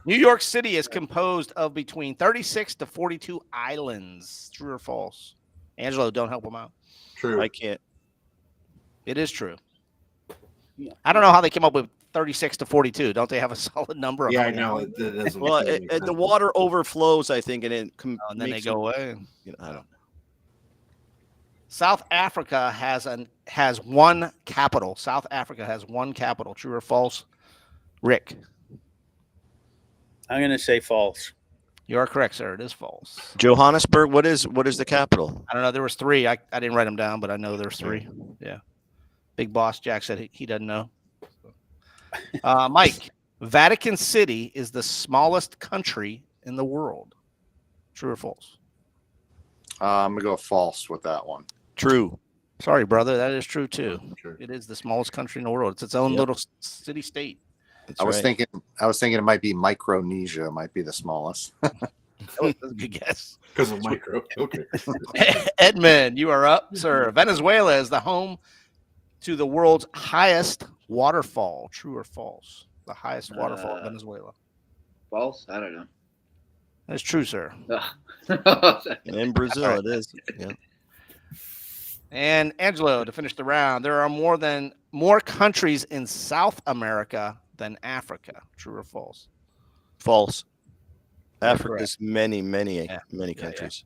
New York City is composed of between 36 to 42 islands. True or false? Angelo, don't help him out. True. I can't. It is true. I don't know how they came up with 36 to 42. Don't they have a solid number? Of Yeah, how I many know. islands? It doesn't. Well, doesn't make the sense. water overflows, I think, and it And then they makes go it- away. I don't know. South Africa has one capital. South Africa has one capital. True or false? Rick, I'm gonna say false. you are correct, sir. It is false. Johannesburg. What is the capital? I don't know. There was 3. I didn't write them down, but I know there's 3. Yeah. Big Boss Jack said he doesn't know. Mike, Vatican City is the smallest country in the world. True or false? I'm gonna go false with that one. True. Sorry, brother. That is true too. Sure. It is the smallest country in the world. It's its own Yep. little city state. That's I was right. thinking it might be Micronesia, might be the smallest. That's a good guess. Because of micro. Okay. Edmund, you are up, sir. Venezuela is the home to the world's highest waterfall. True or false? The highest waterfall in Venezuela. False? I don't know. That's true, sir. And in Brazil, it is. Yeah. And Angelo, to finish the round, there are more countries in South America than Africa. True or false? False. That's Africa's many Yeah. countries.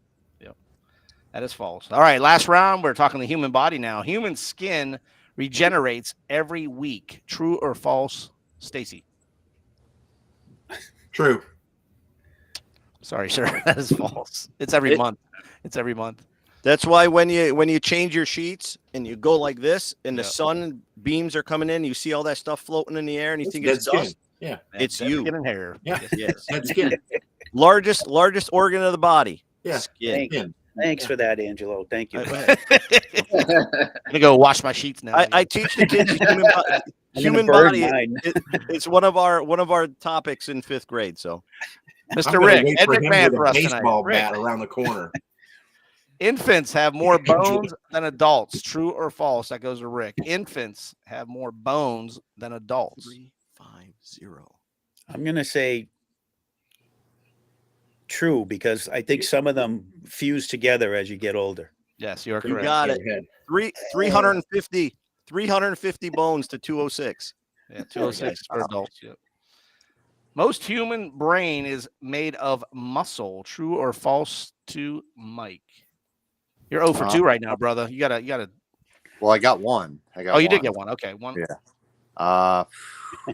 That is false. All right, last round. We're talking the human body now. Human skin regenerates every week. True or false, Stacy? True. Sorry, sir. That is false. It's every month. It's every month. That's why when you change your sheets and you go like this, and the Yeah. sun beams are coming in, you see all that stuff floating in the air, and you think Dead it's skin. dust. Yeah. It's Dead you. Skin and hair. Yeah. Yes. Dead skin. largest organ of the body. Yeah. Skin. Thanks, Skin. thanks for that, Angelo. Thank you. I'm gonna go wash my sheets now. I teach the kids human, I'm human gonna burn body. mine. It's one of our topics in 5th grade. So I'm Mr. gonna Rick, wait Ed for him McMahon with for a us tonight. baseball Rick, bat around the corner. infants have more bones than adults. True or false? That goes to Rick. Infants have more bones than adults. 350. I'm gonna say true because I think some of them fuse together as you get older. Yes, you are You correct. got it. Go ahead. 350 bones to 206. Yeah, 206 for adults. Yep. Most human brain is made of muscle. True or false to Mike? You're 0 for 2 right now, brother. You gotta. Well, I got one. Oh, you did get one. Okay, one. Yeah.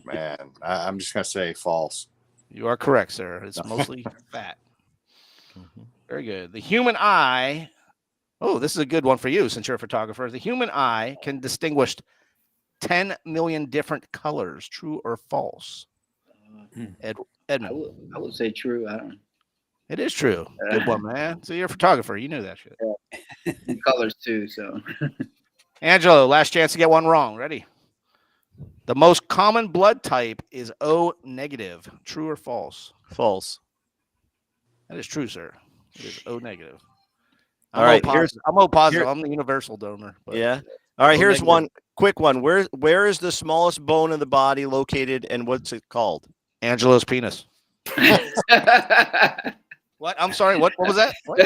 Man, I'm just gonna say false. You are correct, sir. It's mostly fat. Very good. The human eye. Oh, this is a good one for you since you're a photographer. The human eye can distinguish 10 million different colors. True or false? Edmund. I would say true. I don't know. It is true. Good one, man. So you're a photographer. You knew that shit. Colors too. So Angelo, last chance to get one wrong. Ready? The most common blood type is O negative. True or false? False. That is true, sir. It is O negative. All right, I'm O positive. here- I'm the universal donor. But Yeah. All right. O Here's negative. one quick one. Where is the smallest bone in the body located, and what's it called? Angelo's penis. What? I'm sorry. What was that? What?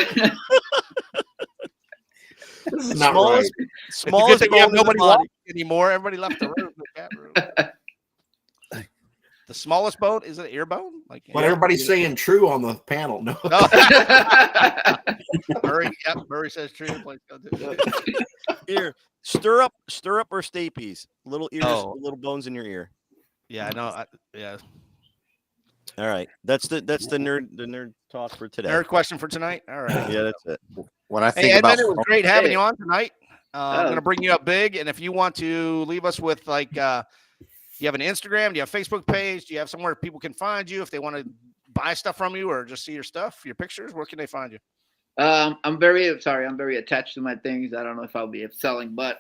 This is not right. It's a good Smallest thing we have bone in the nobody body. walking anymore. Everybody left the room. The chat room. The smallest bone is it ear bone? Like But everybody's saying true on the panel. No. No. Murray, yep, Murray says true. Please go do it. Ear. Stirrup or stapes. Little ears, Oh. little bones in your ear. Yeah, I know. Yeah. All right. That's the nerd talk for today. Nerd question for tonight. All right. Yeah, that's it. When I Hey, think about Edmund, it was great having Hey. you on tonight. I'm Oh. going to bring you up big, and if you want to leave us with like you have an Instagram? Do you have a Facebook page? Do you have somewhere people can find you if they want to buy stuff from you or just see your stuff, your pictures? Where can they find you? I'm very attached to my things. I don't know if I'll be selling, but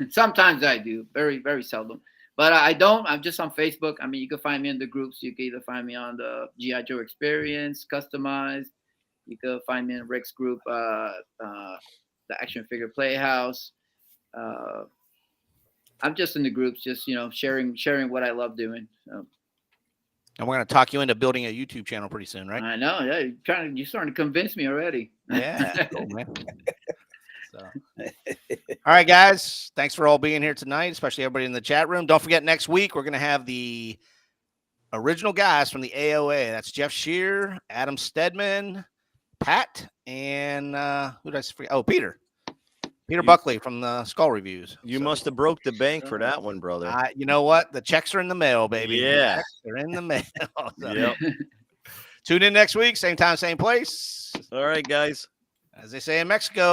sometimes I do. Very, very seldom. But I don't. I'm just on Facebook. I mean, you can find me in the groups. You can either find me on the G.I. Joe Experience, Customized. You can find me in Rick's group, the Action Figure Playhouse. I'm just in the groups, just sharing what I love doing. So. And we're going to talk you into building a YouTube channel pretty soon, right? I know. Yeah, you're starting to convince me already. Yeah, cool, man. So, all right, guys. Thanks for all being here tonight, especially everybody in the chat room. Don't forget, next week we're going to have the original guys from the AOA. That's Jeff Shear, Adam Stedman, Pat, and who did I forget? Oh, Peter Buckley from the Skull Reviews. You must have broke the bank for that one, brother. You know what? The checks are in the mail, baby. Yeah. They're in the mail. So, Yep. tune in next week, same time, same place. All right, guys. As they say in Mexico.